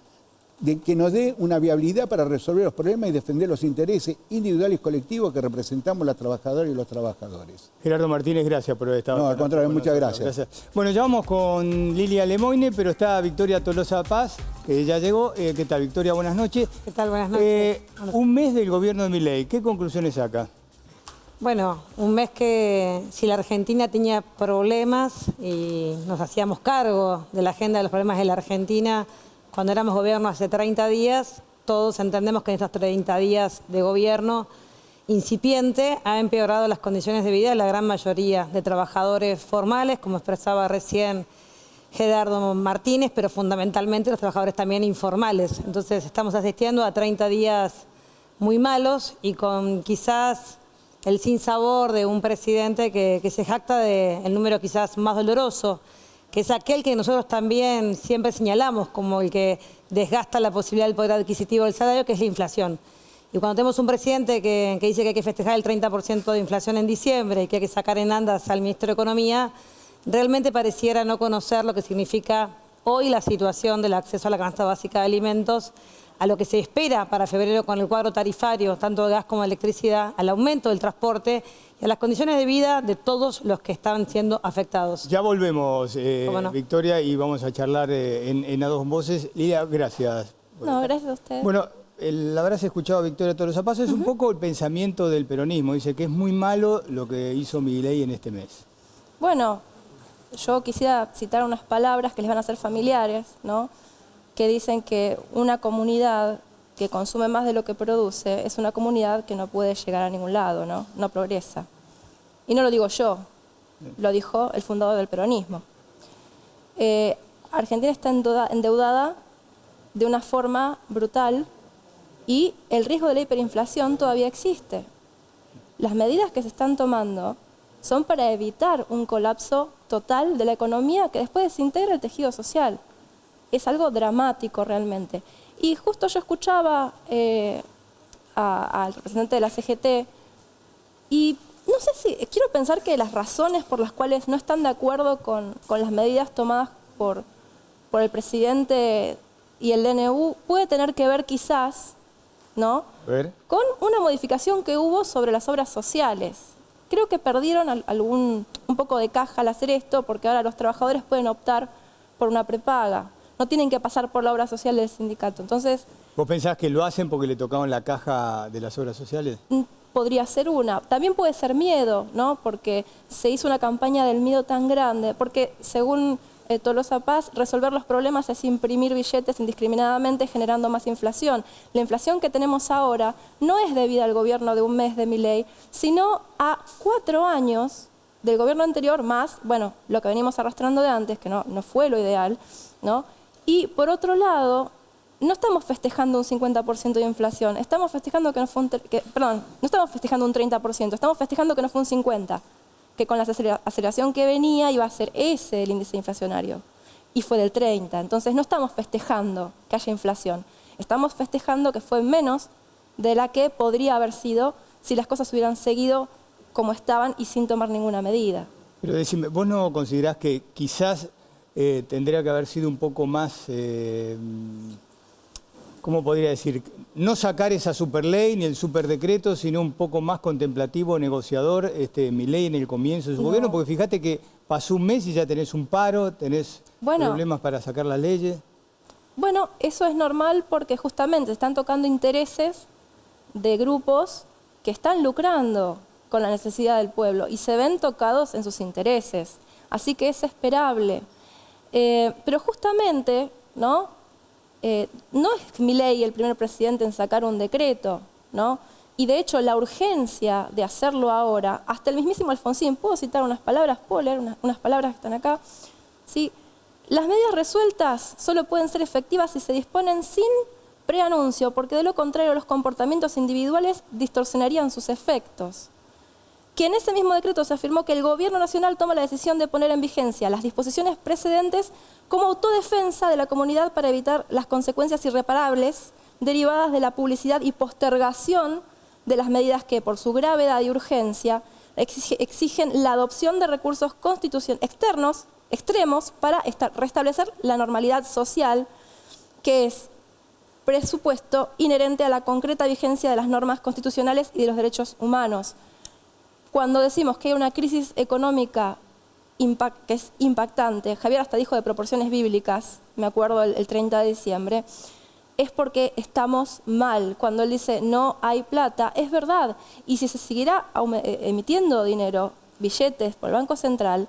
que nos dé una viabilidad para resolver los problemas y defender los intereses individuales y colectivos que representamos las trabajadoras y los trabajadores. Gerardo Martínez, gracias por haber estado. No, al contrario, muchas gracias. Bueno, ya vamos con Lilia Lemoine, pero está Victoria Tolosa Paz, que ya llegó. ¿Qué tal, Victoria? Buenas noches. ¿Qué tal? Buenas noches. Un mes del gobierno de Milei, ¿qué conclusiones saca? Bueno, un mes que si la Argentina tenía problemas y nos hacíamos cargo de la agenda de los problemas de la Argentina cuando éramos gobierno hace 30 días, todos entendemos que en estos 30 días de gobierno incipiente ha empeorado las condiciones de vida de la gran mayoría de trabajadores formales, como expresaba recién Gerardo Martínez, pero fundamentalmente los trabajadores también informales. Entonces estamos asistiendo a 30 días muy malos y con quizás el sinsabor de un presidente que se jacta del número quizás más doloroso, que es aquel que nosotros también siempre señalamos como el que desgasta la posibilidad del poder adquisitivo del salario, que es la inflación. Y cuando tenemos un presidente que dice que hay que festejar el 30% de inflación en diciembre y que hay que sacar en andas al ministro de Economía, realmente pareciera no conocer lo que significa hoy la situación del acceso a la canasta básica de alimentos, a lo que se espera para febrero con el cuadro tarifario, tanto de gas como de electricidad, al aumento del transporte y a las condiciones de vida de todos los que están siendo afectados. Ya volvemos, no? Victoria, y vamos a charlar en a dos voces. Lidia, gracias. No, gracias a ustedes. Bueno, habrás escuchado a Victoria Tolosa Paz, es un poco el pensamiento del peronismo. Dice que es muy malo lo que hizo Milei en este mes. Bueno, yo quisiera citar unas palabras que les van a ser familiares, ¿no? Que dicen que una comunidad que consume más de lo que produce es una comunidad que no puede llegar a ningún lado, ¿no? No progresa. Y no lo digo yo, lo dijo el fundador del peronismo. Argentina está endeudada de una forma brutal y el riesgo de la hiperinflación todavía existe. Las medidas que se están tomando son para evitar un colapso total de la economía que después desintegra el tejido social. Es algo dramático realmente. Y justo yo escuchaba al representante de la CGT y no sé si, quiero pensar que las razones por las cuales no están de acuerdo con las medidas tomadas por el presidente y el DNU puede tener que ver quizás, ¿no?, con una modificación que hubo sobre las obras sociales. Creo que perdieron un poco de caja al hacer esto porque ahora los trabajadores pueden optar por una prepaga. No tienen que pasar por la obra social del sindicato. Entonces, ¿vos pensás que lo hacen porque le tocaban la caja de las obras sociales? Podría ser una. También puede ser miedo, ¿no? Porque se hizo una campaña del miedo tan grande. Porque según Tolosa Paz, resolver los problemas es imprimir billetes indiscriminadamente generando más inflación. La inflación que tenemos ahora no es debida al gobierno de un mes de Milei, sino a 4 años del gobierno anterior más, bueno, lo que venimos arrastrando de antes, que no fue lo ideal, ¿no? Y por otro lado, no estamos festejando un 50% de inflación, estamos festejando que no fue no estamos festejando un 30%, estamos festejando que no fue un 50%, que con la aceleración que venía iba a ser ese el índice inflacionario, y fue del 30%. Entonces no estamos festejando que haya inflación, estamos festejando que fue menos de la que podría haber sido si las cosas hubieran seguido como estaban y sin tomar ninguna medida. Pero decime, ¿vos no considerás que quizás tendría que haber sido un poco más, ¿cómo podría decir? No sacar esa superley ni el superdecreto, sino un poco más contemplativo, negociador, Milei en el comienzo de su gobierno? Porque fíjate que pasó un mes y ya tenés un paro, tenés problemas para sacar las leyes. Bueno, eso es normal porque justamente están tocando intereses de grupos que están lucrando con la necesidad del pueblo y se ven tocados en sus intereses. Así que es esperable. Pero justamente, ¿no? No es Milei el primer presidente en sacar un decreto, ¿no? Y de hecho la urgencia de hacerlo ahora, hasta el mismísimo Alfonsín, ¿puedo citar unas palabras? ¿Puedo leer unas palabras que están acá? ¿Sí? Las medidas resueltas solo pueden ser efectivas si se disponen sin preanuncio, porque de lo contrario los comportamientos individuales distorsionarían sus efectos. Que en ese mismo decreto se afirmó que el Gobierno Nacional toma la decisión de poner en vigencia las disposiciones precedentes como autodefensa de la comunidad para evitar las consecuencias irreparables derivadas de la publicidad y postergación de las medidas que, por su gravedad y urgencia, exigen la adopción de recursos extremos para restablecer la normalidad social, que es presupuesto inherente a la concreta vigencia de las normas constitucionales y de los derechos humanos. Cuando decimos que hay una crisis económica que es impactante, Javier hasta dijo de proporciones bíblicas, me acuerdo el 30 de diciembre, es porque estamos mal. Cuando él dice no hay plata, es verdad. Y si se seguirá emitiendo dinero, billetes por el Banco Central,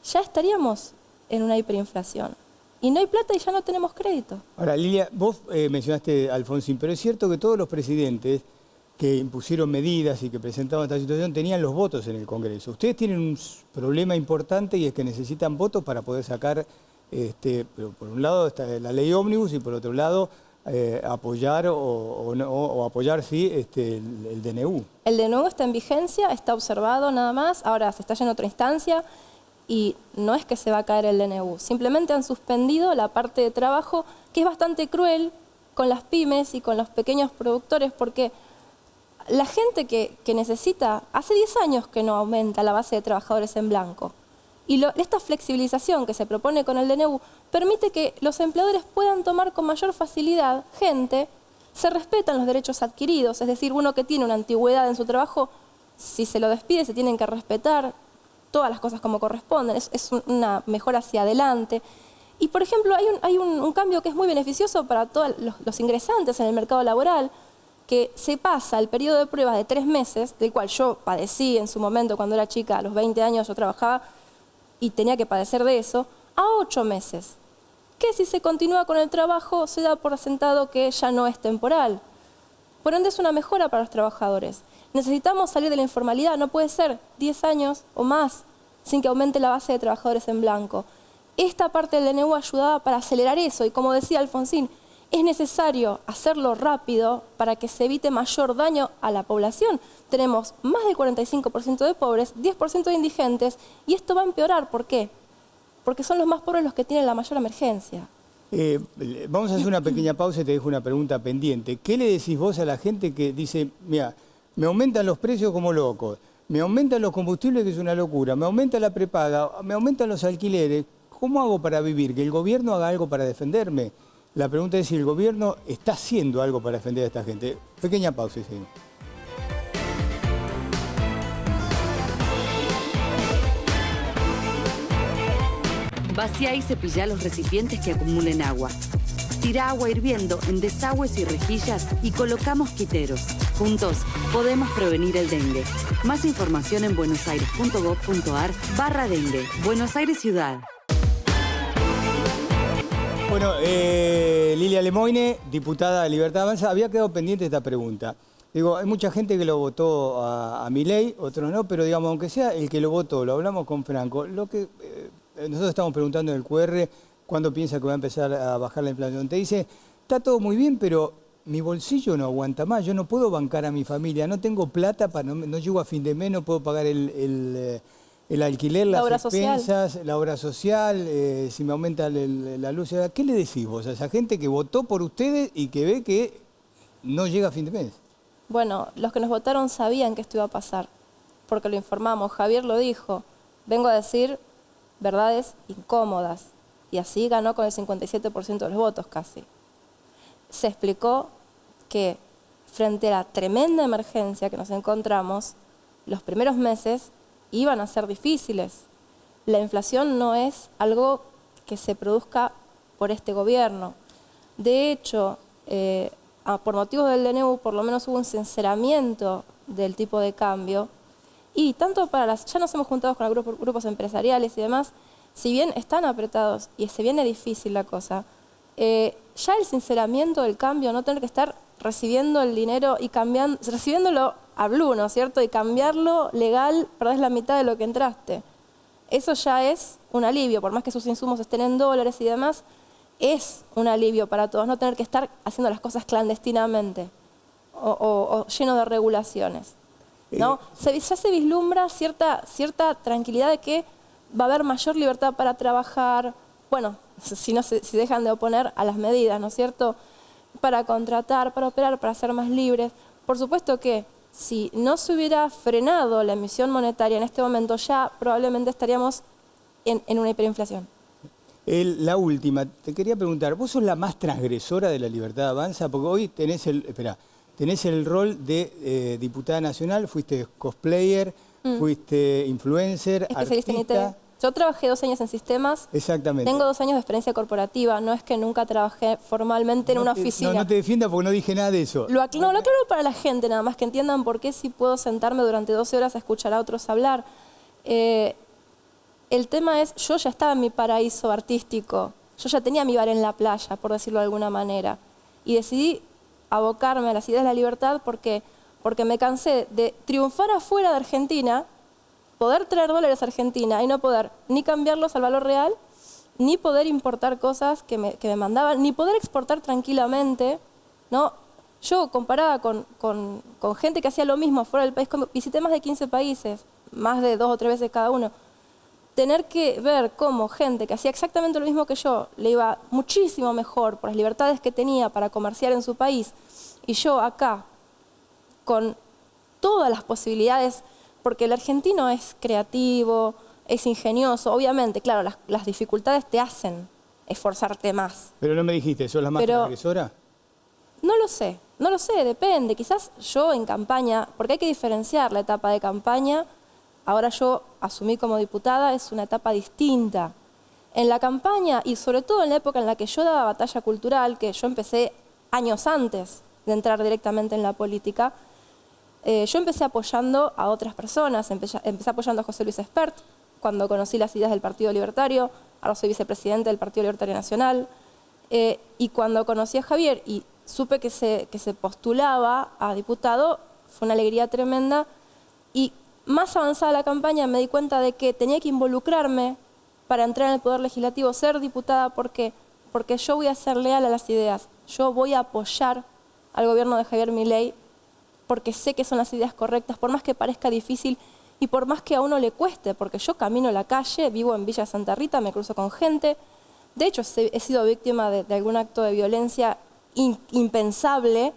ya estaríamos en una hiperinflación. Y no hay plata y ya no tenemos crédito. Ahora, Lilia, vos mencionaste a Alfonsín, pero es cierto que todos los presidentes que impusieron medidas y que presentaban esta situación tenían los votos en el Congreso. Ustedes tienen un problema importante y es que necesitan votos para poder sacar, pero por un lado está la ley ómnibus y por otro lado apoyar o apoyar, sí, el DNU. El DNU está en vigencia, está observado nada más, ahora se está yendo a otra instancia y no es que se va a caer el DNU, simplemente han suspendido la parte de trabajo que es bastante cruel con las pymes y con los pequeños productores porque la gente que necesita, hace 10 años que no aumenta la base de trabajadores en blanco. Y esta flexibilización que se propone con el DNU permite que los empleadores puedan tomar con mayor facilidad gente, se respetan los derechos adquiridos, es decir, uno que tiene una antigüedad en su trabajo, si se lo despide se tienen que respetar todas las cosas como corresponden, es una mejora hacia adelante. Y por ejemplo hay un cambio que es muy beneficioso para todos los ingresantes en el mercado laboral, que se pasa el periodo de prueba de 3 meses, del cual yo padecí en su momento cuando era chica, a los 20 años yo trabajaba y tenía que padecer de eso, a 8 meses. Que si se continúa con el trabajo se da por sentado que ya no es temporal. Por ende es una mejora para los trabajadores. Necesitamos salir de la informalidad, no puede ser 10 años o más sin que aumente la base de trabajadores en blanco. Esta parte del DNU ayudaba para acelerar eso y como decía Alfonsín, es necesario hacerlo rápido para que se evite mayor daño a la población. Tenemos más del 45% de pobres, 10% de indigentes y esto va a empeorar. ¿Por qué? Porque son los más pobres los que tienen la mayor emergencia. Vamos a hacer una pequeña pausa y te dejo una pregunta pendiente. ¿Qué le decís vos a la gente que dice, mira, me aumentan los precios como locos, me aumentan los combustibles que es una locura, me aumenta la prepaga, me aumentan los alquileres? ¿Cómo hago para vivir? Que el gobierno haga algo para defenderme. La pregunta es si el gobierno está haciendo algo para defender a esta gente. Pequeña pausa y seguimos. Vacía y cepilla los recipientes que acumulen agua. Tira agua hirviendo en desagües y rejillas y coloca mosquiteros. Juntos podemos prevenir el dengue. Más información en buenosaires.gov.ar/dengue. Buenos Aires Ciudad. Bueno, Lilia Lemoine, diputada de Libertad Avanza, había quedado pendiente esta pregunta. Digo, hay mucha gente que lo votó a Milei, otros no, pero digamos, aunque sea el que lo votó, lo hablamos con Franco, lo que nosotros estamos preguntando en el QR, ¿cuándo piensa que va a empezar a bajar la inflación? Te dice, está todo muy bien, pero mi bolsillo no aguanta más, yo no puedo bancar a mi familia, no tengo plata, no llego a fin de mes, no puedo pagar el alquiler, las expensas, la obra social, si me aumenta la luz. ¿Qué le decís vos a esa gente que votó por ustedes y que ve que no llega a fin de mes? Bueno, los que nos votaron sabían que esto iba a pasar, porque lo informamos. Javier lo dijo, vengo a decir verdades incómodas. Y así ganó con el 57% de los votos casi. Se explicó que frente a la tremenda emergencia que nos encontramos, los primeros meses iban a ser difíciles. La inflación no es algo que se produzca por este gobierno. De hecho, por motivos del DNU, por lo menos hubo un sinceramiento del tipo de cambio Y tanto para ya nos hemos juntado con grupos empresariales y demás, si bien están apretados y se viene difícil la cosa, ya el sinceramiento del cambio, no tener que estar recibiendo el dinero y recibiéndolo a blue, ¿no es cierto? Y cambiarlo legal, perdés la mitad de lo que entraste. Eso ya es un alivio, por más que sus insumos estén en dólares y demás, es un alivio para todos, no tener que estar haciendo las cosas clandestinamente o lleno de regulaciones, ¿no? Ya se vislumbra cierta tranquilidad de que va a haber mayor libertad para trabajar, bueno, si dejan de oponer a las medidas, ¿no es cierto?, para contratar, para operar, para ser más libres. Por supuesto que si no se hubiera frenado la emisión monetaria en este momento, ya probablemente estaríamos en una hiperinflación. La última, te quería preguntar, ¿vos sos la más transgresora de la Libertad Avanza? Porque hoy tenés el rol de diputada nacional, fuiste cosplayer, fuiste influencer, especialista en artista. IT. Yo trabajé 2 años en sistemas. Exactamente. Tengo 2 años de experiencia corporativa. No es que nunca trabajé formalmente en una oficina. No te defienda porque no dije nada de eso. Lo aclaro para la gente, nada más que entiendan por qué si puedo sentarme durante 12 horas a escuchar a otros hablar. El tema es, yo ya estaba en mi paraíso artístico. Yo ya tenía mi bar en la playa, por decirlo de alguna manera. Y decidí abocarme a las ideas de la libertad porque me cansé de triunfar afuera de Argentina, poder traer dólares a Argentina y no poder ni cambiarlos al valor real, ni poder importar cosas que me mandaban, ni poder exportar tranquilamente, ¿no? Yo, comparada con gente que hacía lo mismo fuera del país, visité más de 15 países, más de 2 o 3 veces cada uno, tener que ver cómo gente que hacía exactamente lo mismo que yo le iba muchísimo mejor por las libertades que tenía para comerciar en su país, y yo acá, con todas las posibilidades, porque el argentino es creativo, es ingenioso, obviamente, claro, las dificultades te hacen esforzarte más. Pero no me dijiste, ¿sos la más transgresora? No lo sé, depende. Quizás yo en campaña, porque hay que diferenciar la etapa de campaña, ahora yo asumí como diputada, es una etapa distinta. En la campaña, y sobre todo en la época en la que yo daba batalla cultural, que yo empecé años antes de entrar directamente en la política, yo empecé apoyando a otras personas, empecé apoyando a José Luis Espert, cuando conocí las ideas del Partido Libertario, ahora soy vicepresidente del Partido Libertario Nacional, y cuando conocí a Javier y supe que se postulaba a diputado, fue una alegría tremenda, y más avanzada la campaña me di cuenta de que tenía que involucrarme para entrar en el Poder Legislativo, ser diputada, porque yo voy a ser leal a las ideas, yo voy a apoyar al gobierno de Javier Milei, porque sé que son las ideas correctas, por más que parezca difícil y por más que a uno le cueste, porque yo camino la calle, vivo en Villa Santa Rita, me cruzo con gente, de hecho he sido víctima de algún acto de violencia impensable,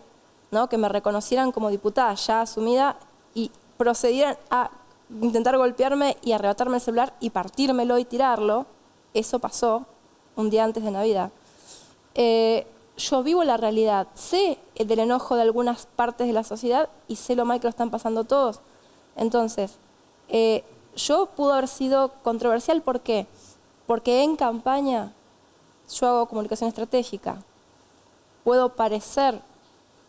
¿no? Que me reconocieran como diputada ya asumida y procedieran a intentar golpearme y arrebatarme el celular y partírmelo y tirarlo. Eso pasó un día antes de Navidad. Yo vivo la realidad, sé del enojo de algunas partes de la sociedad y sé lo mal que lo están pasando todos. Entonces, yo pude haber sido controversial, ¿por qué? Porque en campaña yo hago comunicación estratégica. Puedo parecer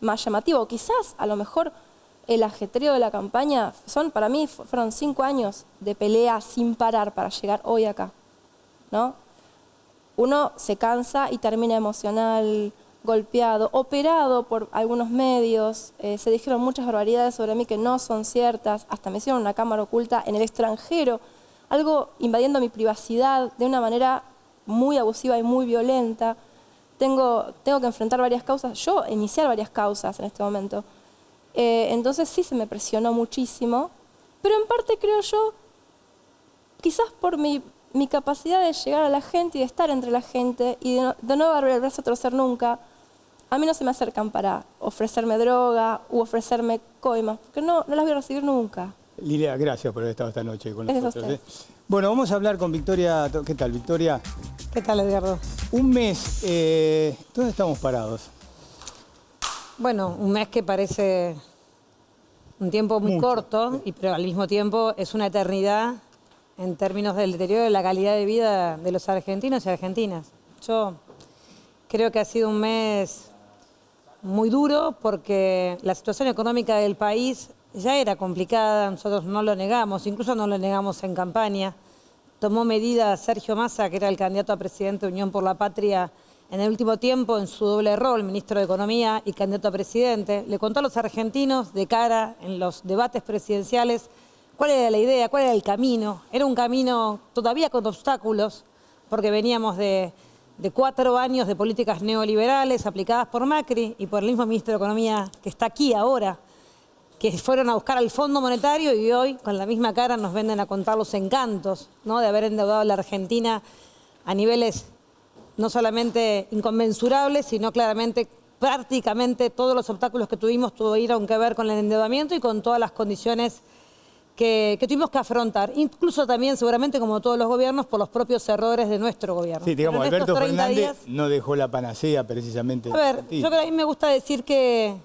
más llamativo, quizás a lo mejor el ajetreo de la campaña, para mí fueron 5 años de pelea sin parar para llegar hoy acá, ¿no? Uno se cansa y termina emocional, golpeado, operado por algunos medios, se dijeron muchas barbaridades sobre mí que no son ciertas, hasta me hicieron una cámara oculta en el extranjero, algo invadiendo mi privacidad de una manera muy abusiva y muy violenta. Tengo que enfrentar varias causas, yo iniciar varias causas en este momento. Entonces sí se me presionó muchísimo, pero en parte creo yo, quizás por mi capacidad de llegar a la gente y de estar entre la gente y de no dar el brazo a torcer nunca, a mí no se me acercan para ofrecerme droga u ofrecerme coimas, porque no las voy a recibir nunca. Lilia, gracias por haber estado esta noche con Gracias nosotros. Bueno, vamos a hablar con Victoria. ¿Qué tal, Victoria? ¿Qué tal, Edgardo? Un mes, ¿dónde estamos parados? Bueno, un mes que parece un tiempo muy corto, pero al mismo tiempo es una eternidad en términos del deterioro de la calidad de vida de los argentinos y argentinas. Yo creo que ha sido un mes muy duro porque la situación económica del país ya era complicada, nosotros no lo negamos, incluso no lo negamos en campaña. Tomó medidas Sergio Massa, que era el candidato a presidente de Unión por la Patria, en el último tiempo en su doble rol, ministro de Economía y candidato a presidente. Le contó a los argentinos de cara en los debates presidenciales cuál era la idea, cuál era el camino. Era un camino todavía con obstáculos, porque veníamos de 4 años de políticas neoliberales aplicadas por Macri y por el mismo ministro de Economía que está aquí ahora, que fueron a buscar al Fondo Monetario y hoy con la misma cara nos venden a contar los encantos, ¿no?, de haber endeudado a la Argentina a niveles no solamente inconmensurables, sino claramente, prácticamente todos los obstáculos que tuvieron que ver con el endeudamiento y con todas las condiciones que tuvimos que afrontar, incluso también seguramente como todos los gobiernos por los propios errores de nuestro gobierno. Sí, digamos, Alberto Fernández no dejó la panacea precisamente. A ver, yo creo que a mí me gusta decir que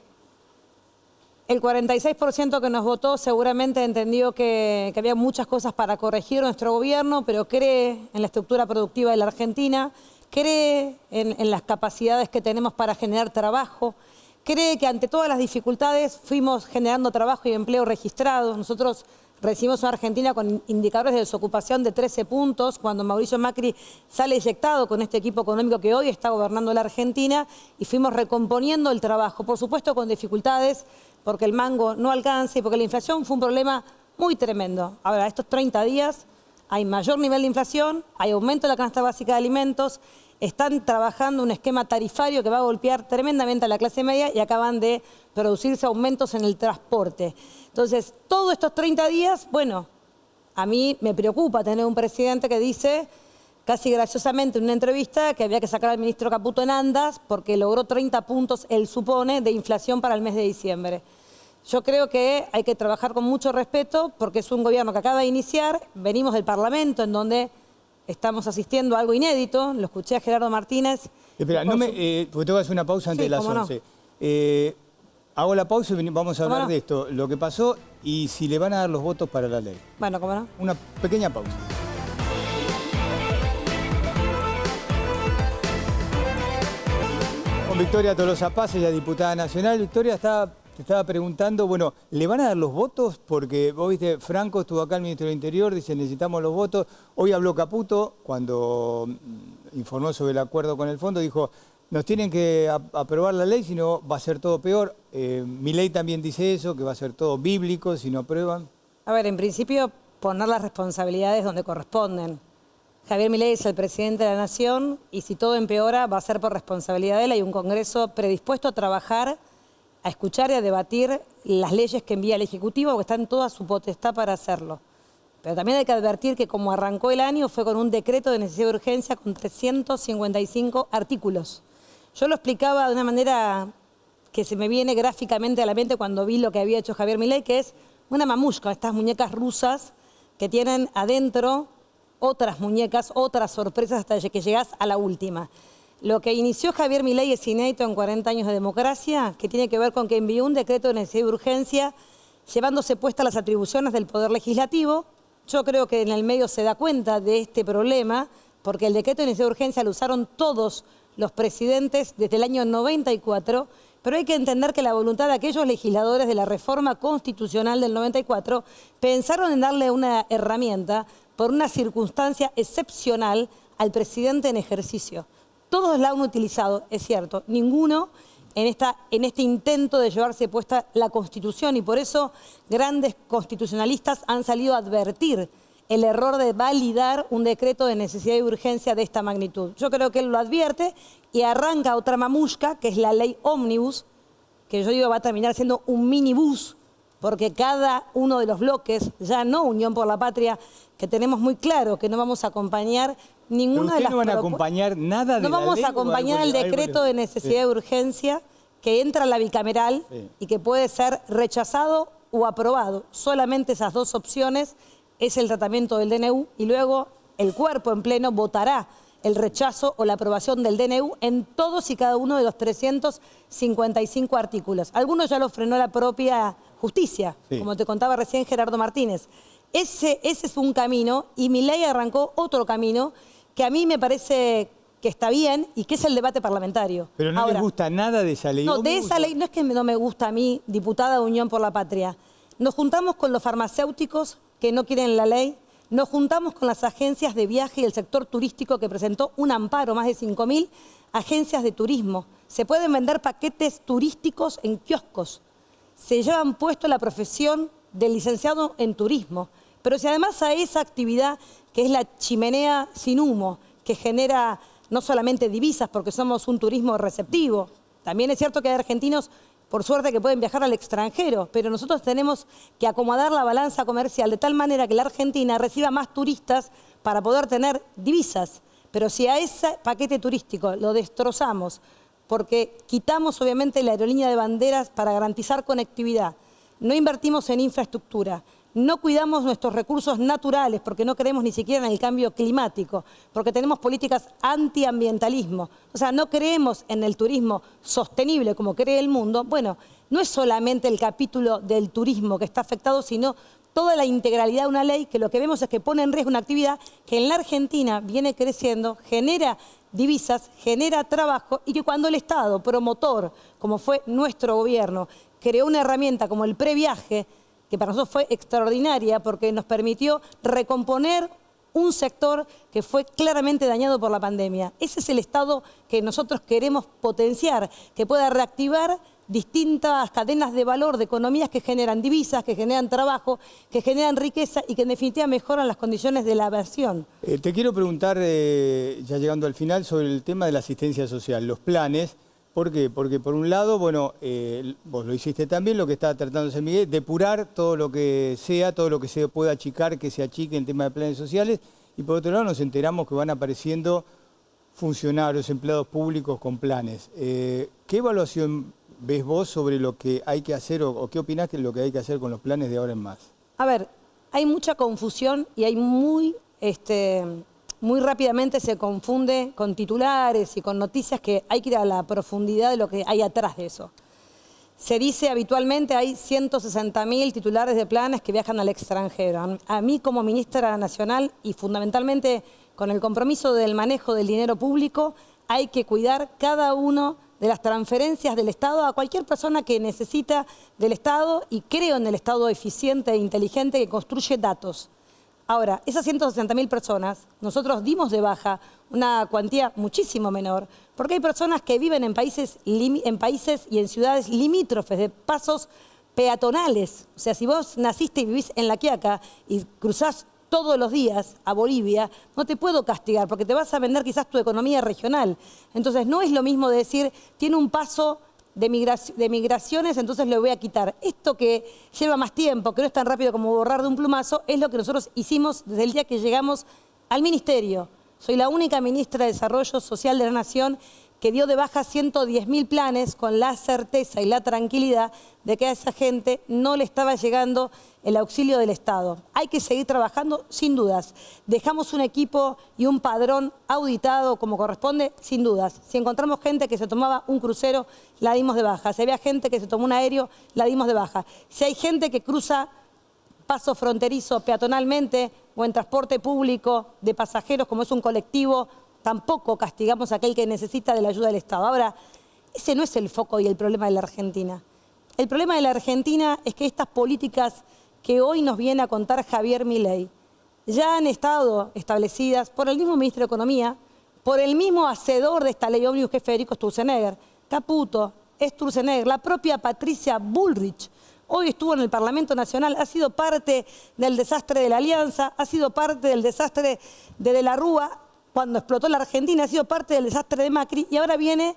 el 46% que nos votó seguramente entendió que había muchas cosas para corregir nuestro gobierno, pero cree en la estructura productiva de la Argentina, cree en las capacidades que tenemos para generar trabajo, cree que ante todas las dificultades fuimos generando trabajo y empleo registrados. Nosotros recibimos una Argentina con indicadores de desocupación de 13 puntos, cuando Mauricio Macri sale eyectado con este equipo económico que hoy está gobernando la Argentina, y fuimos recomponiendo el trabajo, por supuesto con dificultades, porque el mango no alcanza y porque la inflación fue un problema muy tremendo. Ahora, estos 30 días hay mayor nivel de inflación, hay aumento de la canasta básica de alimentos, están trabajando un esquema tarifario que va a golpear tremendamente a la clase media y acaban de producirse aumentos en el transporte. Entonces, todos estos 30 días, bueno, a mí me preocupa tener un presidente que dice, casi graciosamente en una entrevista, que había que sacar al ministro Caputo en andas porque logró 30 puntos, él supone, de inflación para el mes de diciembre. Yo creo que hay que trabajar con mucho respeto porque es un gobierno que acaba de iniciar, venimos del Parlamento en donde estamos asistiendo a algo inédito, lo escuché a Gerardo Martínez. Espera, porque tengo que hacer una pausa antes de las 11. No. Hago la pausa y vamos a hablar de esto, lo que pasó y si le van a dar los votos para la ley. Bueno, ¿cómo no? Una pequeña pausa. Con Victoria Tolosa Paz, ella diputada nacional. Victoria, te estaba preguntando, bueno, ¿le van a dar los votos? Porque vos viste, Franco estuvo acá, el ministro del Interior, dice necesitamos los votos. Hoy habló Caputo, cuando informó sobre el acuerdo con el fondo, dijo, nos tienen que aprobar la ley, si no va a ser todo peor. Milei también dice eso, que va a ser todo bíblico si no aprueban. A ver, en principio, poner las responsabilidades donde corresponden. Javier Milei es el presidente de la Nación y si todo empeora va a ser por responsabilidad de él. Hay un Congreso predispuesto a trabajar, a escuchar y a debatir las leyes que envía el Ejecutivo, porque está en toda su potestad para hacerlo. Pero también hay que advertir que como arrancó el año fue con un decreto de necesidad de urgencia con 355 artículos. Yo lo explicaba de una manera que se me viene gráficamente a la mente cuando vi lo que había hecho Javier Milei, que es una mamushka, estas muñecas rusas que tienen adentro otras muñecas, otras sorpresas hasta que llegás a la última. Lo que inició Javier Milei es inédito en 40 años de democracia, que tiene que ver con que envió un decreto de necesidad de urgencia llevándose puestas las atribuciones del Poder Legislativo. Yo creo que en el medio se da cuenta de este problema, porque el decreto de necesidad de urgencia lo usaron todos los presidentes desde el año 94, pero hay que entender que la voluntad de aquellos legisladores de la reforma constitucional del 94 pensaron en darle una herramienta por una circunstancia excepcional al presidente en ejercicio. Todos la han utilizado, es cierto, ninguno en este intento de llevarse puesta la Constitución y por eso grandes constitucionalistas han salido a advertir el error de validar un decreto de necesidad y urgencia de esta magnitud. Yo creo que él lo advierte y arranca otra mamushka, que es la ley ómnibus, que yo digo va a terminar siendo un minibús, porque cada uno de los bloques, ya no Unión por la Patria, que tenemos muy claro que no vamos a acompañar ninguna de las... ¿No van a acompañar nada de la ley? No vamos a acompañar el decreto de necesidad de urgencia que entra a la bicameral y que puede ser rechazado o aprobado. Solamente esas dos opciones es el tratamiento del DNU y luego el cuerpo en pleno votará el rechazo o la aprobación del DNU en todos y cada uno de los 355 artículos. Algunos ya lo frenó la propia justicia, como te contaba recién Gerardo Martínez. Ese es un camino y Milei arrancó otro camino que a mí me parece que está bien y que es el debate parlamentario. Pero no les gusta nada de esa ley. No, de esa ley no es que no me gusta a mí, diputada de Unión por la Patria. Nos juntamos con los farmacéuticos que no quieren la ley, nos juntamos con las agencias de viaje y el sector turístico que presentó un amparo, más de 5.000 agencias de turismo. Se pueden vender paquetes turísticos en kioscos. Se llevan puesto la profesión de licenciado en turismo. Pero si además a esa actividad, que es la chimenea sin humo, que genera no solamente divisas, porque somos un turismo receptivo, también es cierto que hay argentinos, por suerte, que pueden viajar al extranjero, pero nosotros tenemos que acomodar la balanza comercial de tal manera que la Argentina reciba más turistas para poder tener divisas. Pero si a ese paquete turístico lo destrozamos, porque quitamos obviamente la aerolínea de banderas para garantizar conectividad, no invertimos en infraestructura, no cuidamos nuestros recursos naturales porque no creemos ni siquiera en el cambio climático, porque tenemos políticas antiambientalismo, o sea, no creemos en el turismo sostenible como cree el mundo. Bueno, no es solamente el capítulo del turismo que está afectado, sino toda la integralidad de una ley que lo que vemos es que pone en riesgo una actividad que en la Argentina viene creciendo, genera divisas, genera trabajo y que cuando el Estado promotor, como fue nuestro gobierno, creó una herramienta como el previaje, que para nosotros fue extraordinaria porque nos permitió recomponer un sector que fue claramente dañado por la pandemia. Ese es el Estado que nosotros queremos potenciar, que pueda reactivar distintas cadenas de valor de economías que generan divisas, que generan trabajo, que generan riqueza y que en definitiva mejoran las condiciones de la nación. Te quiero preguntar, ya llegando al final, sobre el tema de la asistencia social, los planes. ¿Por qué? Porque por un lado, bueno, vos lo hiciste también, lo que está tratando de hacer Miguel, depurar todo lo que sea, todo lo que se pueda achicar, que se achique en tema de planes sociales. Y por otro lado nos enteramos que van apareciendo funcionarios, empleados públicos con planes. ¿Qué evaluación ves vos sobre lo que hay que hacer o qué opinás que es lo que hay que hacer con los planes de ahora en más? A ver, hay mucha confusión y hay muy rápidamente se confunde con titulares y con noticias que hay que ir a la profundidad de lo que hay atrás de eso. Se dice habitualmente hay 160.000 titulares de planes que viajan al extranjero. A mí como ministra nacional y fundamentalmente con el compromiso del manejo del dinero público hay que cuidar cada uno de las transferencias del Estado a cualquier persona que necesita del Estado y creo en el Estado eficiente e inteligente que construye datos. Ahora, esas 160.000 personas, nosotros dimos de baja una cuantía muchísimo menor, porque hay personas que viven en países y en ciudades limítrofes de pasos peatonales. O sea, si vos naciste y vivís en La Quiaca y cruzás todos los días a Bolivia, no te puedo castigar porque te vas a vender quizás tu economía regional. Entonces, no es lo mismo de decir, tiene un paso de migraciones, entonces le voy a quitar. Esto que lleva más tiempo, que no es tan rápido como borrar de un plumazo, es lo que nosotros hicimos desde el día que llegamos al ministerio. Soy la única ministra de Desarrollo Social de la Nación que dio de baja 110.000 planes con la certeza y la tranquilidad de que a esa gente no le estaba llegando el auxilio del Estado. Hay que seguir trabajando, sin dudas. Dejamos un equipo y un padrón auditado como corresponde, sin dudas. Si encontramos gente que se tomaba un crucero, la dimos de baja. Si había gente que se tomó un aéreo, la dimos de baja. Si hay gente que cruza paso fronterizo peatonalmente o en transporte público de pasajeros, como es un colectivo, tampoco castigamos a aquel que necesita de la ayuda del Estado. Ahora, ese no es el foco y el problema de la Argentina. El problema de la Argentina es que estas políticas que hoy nos viene a contar Javier Milei ya han estado establecidas por el mismo ministro de Economía, por el mismo hacedor de esta ley ómnibus que es Federico Sturzenegger, Caputo, Sturzenegger, la propia Patricia Bullrich. Hoy estuvo en el Parlamento Nacional, ha sido parte del desastre de la Alianza, ha sido parte del desastre de la Rúa, cuando explotó la Argentina, ha sido parte del desastre de Macri y ahora viene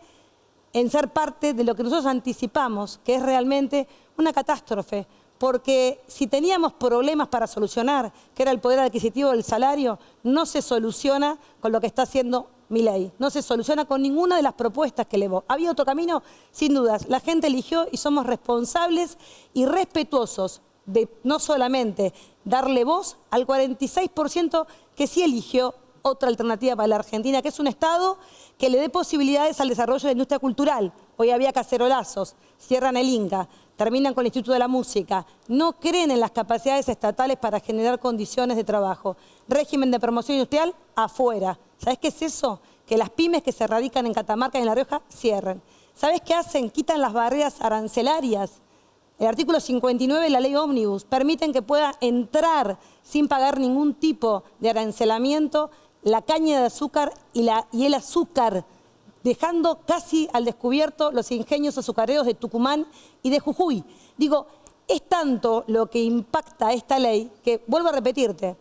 en ser parte de lo que nosotros anticipamos, que es realmente una catástrofe. Porque si teníamos problemas para solucionar, que era el poder adquisitivo del salario, no se soluciona con lo que está haciendo Milei. No se soluciona con ninguna de las propuestas que elevó. ¿Había otro camino? Sin dudas. La gente eligió y somos responsables y respetuosos de no solamente darle voz al 46% que sí eligió otra alternativa para la Argentina, que es un Estado que le dé posibilidades al desarrollo de la industria cultural. Hoy había cacerolazos, cierran el Inca, terminan con el Instituto de la Música, no creen en las capacidades estatales para generar condiciones de trabajo. Régimen de promoción industrial, afuera. ¿Sabés qué es eso? Que las pymes que se radican en Catamarca y en La Rioja cierren. ¿Sabés qué hacen? Quitan las barreras arancelarias El artículo 59 de la ley Ómnibus permiten que pueda entrar sin pagar ningún tipo de arancelamiento la caña de azúcar y el azúcar, dejando casi al descubierto los ingenios azucareros de Tucumán y de Jujuy. Digo, es tanto lo que impacta esta ley que, vuelvo a repetirte,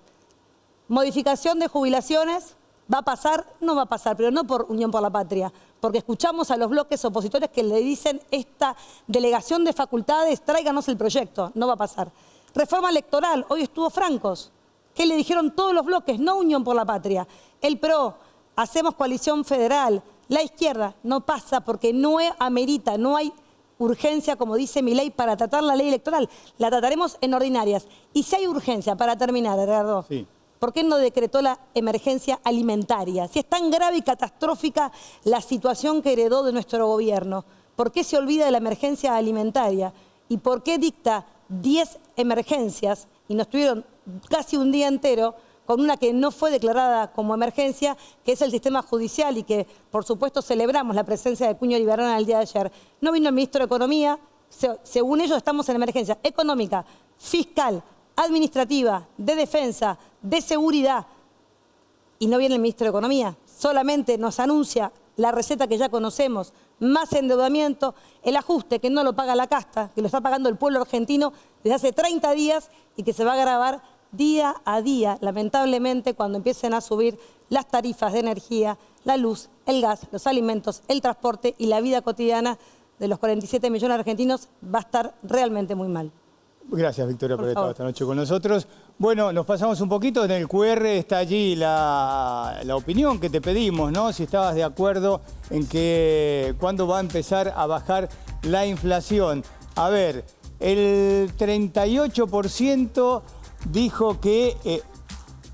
modificación de jubilaciones, ¿va a pasar? No va a pasar, pero no por Unión por la Patria, porque escuchamos a los bloques opositores que le dicen esta delegación de facultades, tráiganos el proyecto, no va a pasar. Reforma electoral, hoy estuvo Francos, que le dijeron todos los bloques, no Unión por la Patria. El PRO, hacemos coalición federal, la izquierda, no pasa porque no amerita, no hay urgencia, como dice mi ley, para tratar la ley electoral. La trataremos en ordinarias. Y si hay urgencia, para terminar, Edgardo, sí. ¿Por qué no decretó la emergencia alimentaria? Si es tan grave y catastrófica la situación que heredó de nuestro gobierno, ¿por qué se olvida de la emergencia alimentaria? ¿Y por qué dicta 10 emergencias y nos tuvieron casi un día entero con una que no fue declarada como emergencia, que es el sistema judicial y que, por supuesto, celebramos la presencia de Cuño Liberana el día de ayer? No vino el ministro de Economía, según ellos estamos en emergencia económica, fiscal, administrativa, de defensa, de seguridad, y no viene el ministro de Economía, solamente nos anuncia la receta que ya conocemos, más endeudamiento, el ajuste que no lo paga la casta, que lo está pagando el pueblo argentino desde hace 30 días y que se va a agravar día a día, lamentablemente, cuando empiecen a subir las tarifas de energía, la luz, el gas, los alimentos, el transporte y la vida cotidiana de los 47 millones de argentinos va a estar realmente muy mal. Gracias, Victoria, por estar esta noche con nosotros. Bueno, nos pasamos un poquito. En el QR está allí la opinión que te pedimos, ¿no? Si estabas de acuerdo en que cuándo va a empezar a bajar la inflación. A ver, el 38% dijo que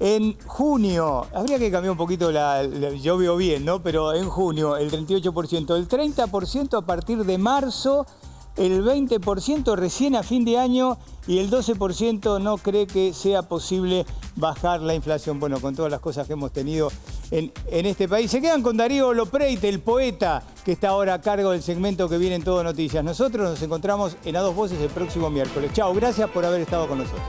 en junio, habría que cambiar un poquito yo veo bien, ¿no? Pero en junio el 38%, el 30% a partir de marzo, el 20% recién a fin de año y el 12% no cree que sea posible bajar la inflación. Bueno, con todas las cosas que hemos tenido en este país. Se quedan con Darío Lopreite, el poeta, que está ahora a cargo del segmento que viene en Todo Noticias. Nosotros nos encontramos en A Dos Voces el próximo miércoles. Chao, gracias por haber estado con nosotros.